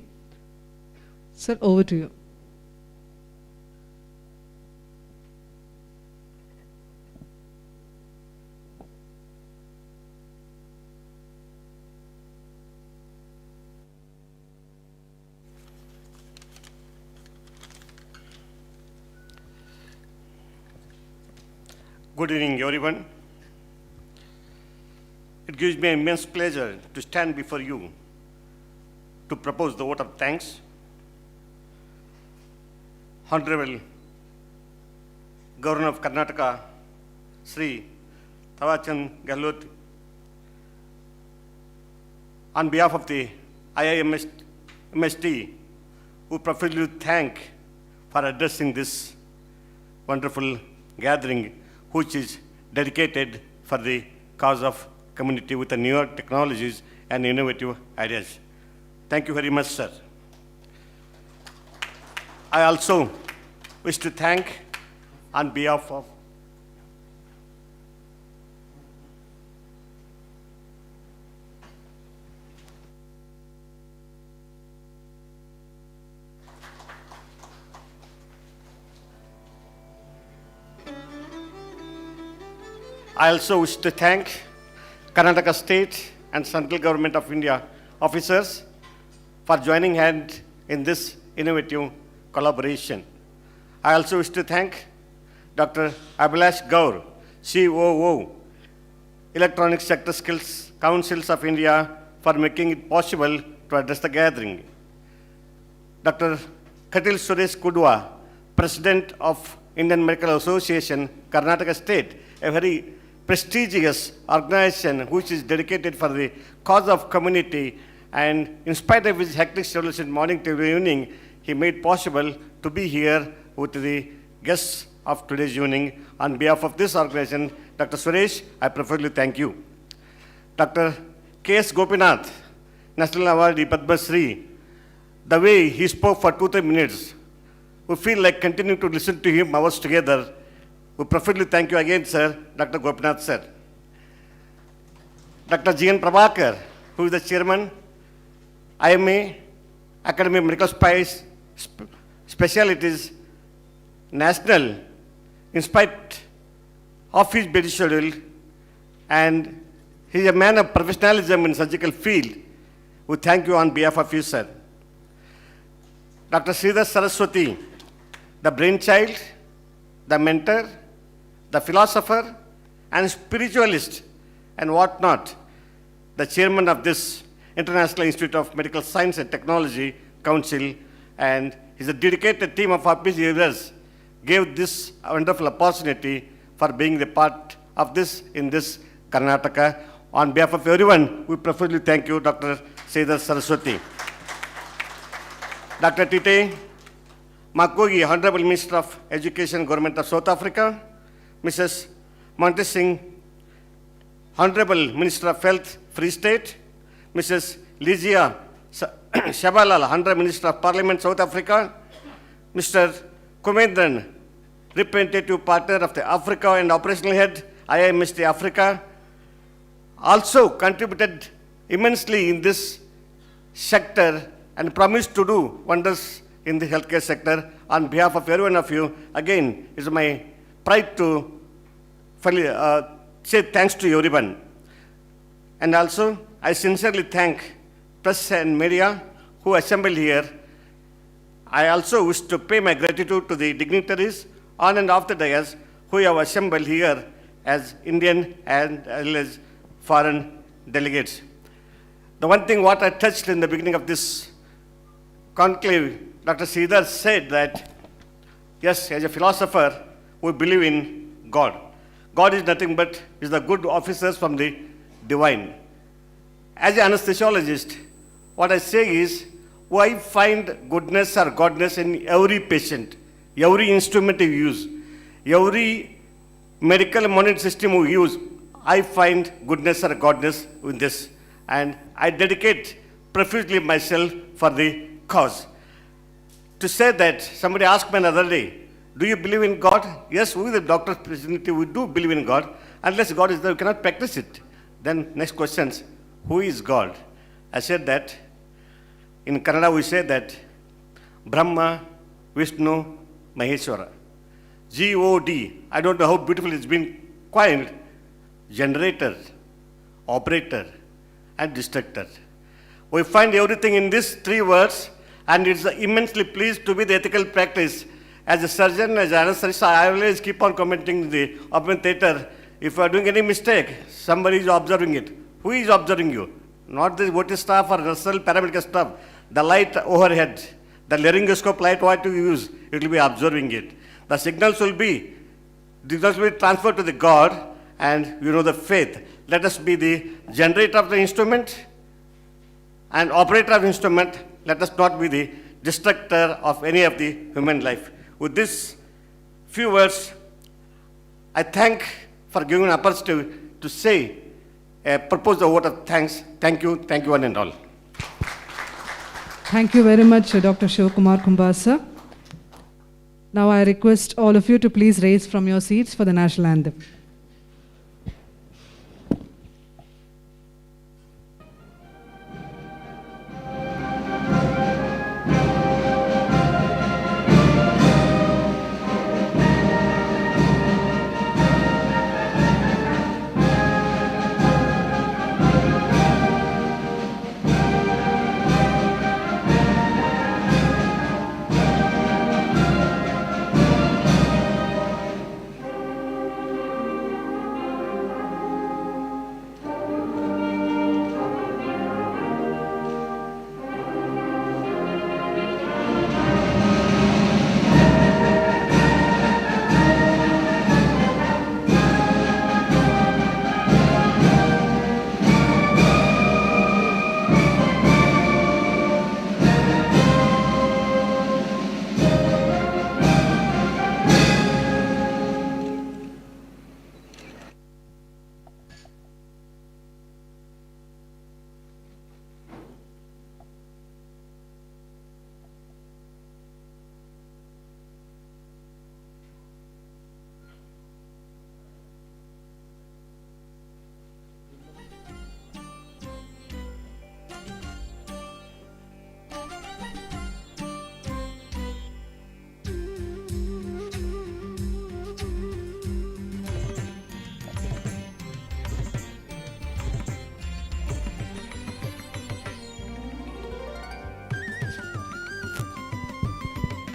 Sir, over to you. Good evening, everyone. It gives me immense pleasure to stand before you to propose the vote of thanks. Honorable Governor of Karnataka, Sri Govt.Ghana, on behalf of the IIMST, who profusely thank for addressing this wonderful gathering, which is dedicated for the cause of community with the newer technologies and innovative ideas. Thank you very much, sir. I also wish to thank on behalf of Karnataka State and Central Government of India officers for joining hand in this innovative collaboration. I also wish to thank Dr. Abhilash Gaur, COO, Electronic Sector Skills Councils of India, for making it possible to address the gathering. Dr. Katil Suresh Kudwa, President of Indian Medical Association, Karnataka State, a very prestigious organization which is dedicated for the cause of community, and in spite of his hectic schedule in morning to evening, he made possible to be here with the guests of today's evening. On behalf of this organization, Dr. Suresh, I profoundly thank you. Dr. K.S. Gopinath, National Awardee Padma Shri, the way he spoke for 2-3 minutes, we feel like continuing to listen to him hours together. We profoundly thank you again, sir, Dr. Gopinath, sir. Dr. G.N. Prabhakar, who is the chairman, IMA, Academy of Medical Specialties, National, in spite of his busy schedule, and he is a man of professionalism in surgical field. We thank you on behalf of you, sir. Dr. Sridhar Saraswati, the brainchild, the mentor, the philosopher, and spiritualist, and whatnot, the chairman of this International Institute of Medical Science and Technology Council, and his dedicated team of auspicious gave this wonderful opportunity for being the part of this in this Karnataka. On behalf of everyone, we profoundly thank you, Dr. Sridhar Saraswati. Dr. Tite Makogi, Honorable Minister of Education, Government of South Africa, Mrs. Montesing, Honorable Minister of Health, Free State, Mrs. Lizia Shabalal, Honorable Minister of Parliament, South Africa, Mr. Kumendran, Representative Partner of the Africa and Operational Head, IIMST Africa, also contributed immensely in this sector and promised to do wonders in the healthcare sector. On behalf of every one of you, again, it's my pride to say thanks to everyone. And also, I sincerely thank press and media who assembled here. I also wish to pay my gratitude to the dignitaries on and off the dais who have assembled here as Indian and as well as foreign delegates. The one thing what I touched in the beginning of this conclave, Dr. Sridhar said that, yes, as a philosopher, we believe in God. God is nothing but is the good officers from the divine. As an anesthesiologist, what I say is, I find goodness or godness in every patient, every instrument we use, every medical monitoring system we use. I find goodness or godness in this. And I dedicate profusely myself for the cause. To say that, somebody asked me another day, do you believe in God? Yes, we the doctor's fraternity, we do believe in God. Unless God is there, we cannot practice it. Then next questions, who is God? I said that, in Kannada we say that, Brahma, Vishnu, Maheshwara. G-O-D, I don't know how beautiful it's been coined, generator, operator, and destructor. We find everything in these 3 words, and it's immensely pleased to be the ethical practice. As a surgeon, as an anesthetist, I always keep on commenting in the operating theater, if you are doing any mistake, somebody is observing it. Who is observing you? Not the OT staff or nursery paramedical staff. The light overhead, the laryngoscope light what you use, it will be observing it. The signals will be transferred to the God, and you know the faith. Let us be the generator of the instrument and operator of instrument. Let us not be the destructor of any of the human life. With this few words, I thank for giving an opportunity to say, propose a vote of thanks. Thank you one and all. Thank you very much, Dr. Shivakumar Kumbasa. Now I request all of you to please raise from your seats for the national anthem.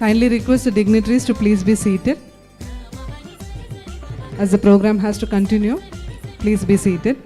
Kindly request the dignitaries to please be seated. As the program has to continue, please be seated.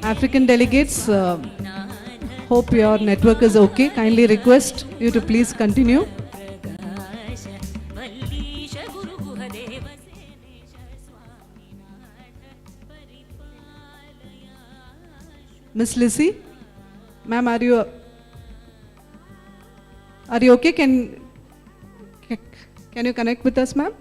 African delegates, hope your network is okay. Kindly request you to please continue. Miss Lizzie, ma'am, are you okay? Can you connect with us, ma'am?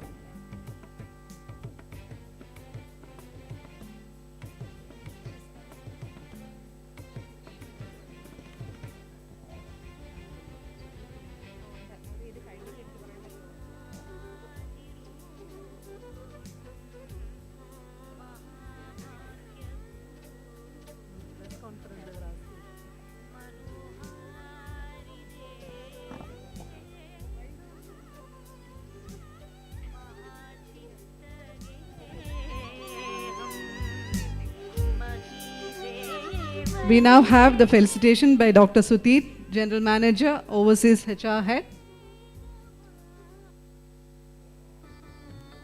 We now have the felicitation by Dr. Sutit, General Manager, Overseas HR Head,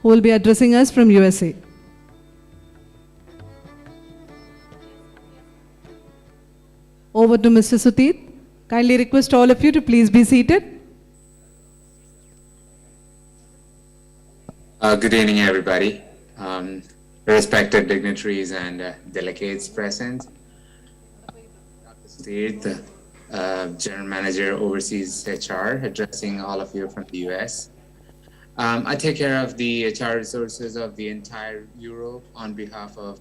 who will be addressing us from USA. Over to Mr. Sutit. Kindly request all of you to please be seated. Good evening, everybody. Respected dignitaries and delegates present. The General Manager, Overseas HR, addressing all of you from the US. I take care of the HR resources of the entire Europe on behalf of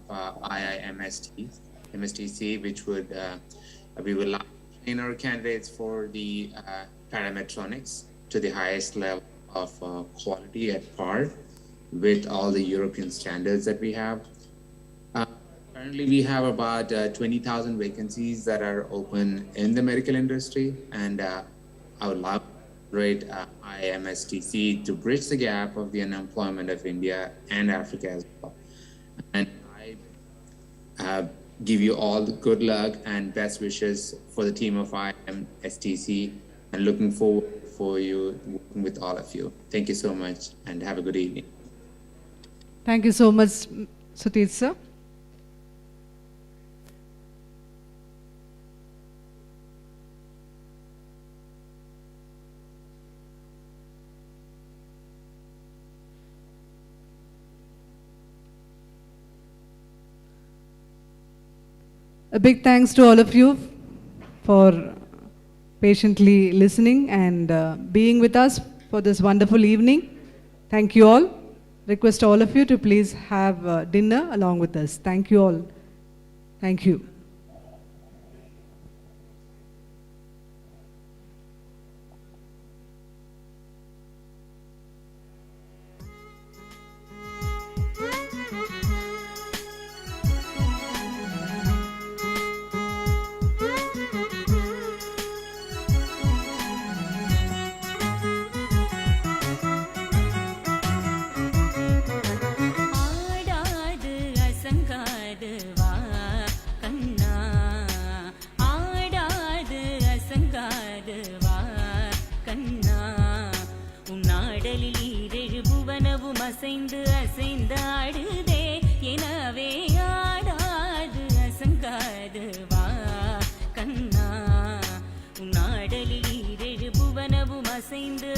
MSTC, which would, we would like to train our candidates for the parametronics to the highest level of quality at par with all the European standards that we have. Currently, we have about 20,000 vacancies that are open in the medical industry, and I would love to rate IMSTC to bridge the gap of the unemployment of India and Africa as well. And I give you all the good luck and best wishes for the team of IMSTC, and looking forward for you working with all of you. Thank you so much, and have a good evening. Thank you so much, Sutit sir. A big thanks to all of you for patiently listening and being with us for this wonderful evening. Thank you all. Request all of you to please have dinner along with us. Thank you all. Thank you. அசைந்து அசைந்து ஆடுதே எனவே ஆடாது அசங்காது வா கண்ணா உன் ஆடலில் ஈரேழு புவனவும் அசைந்து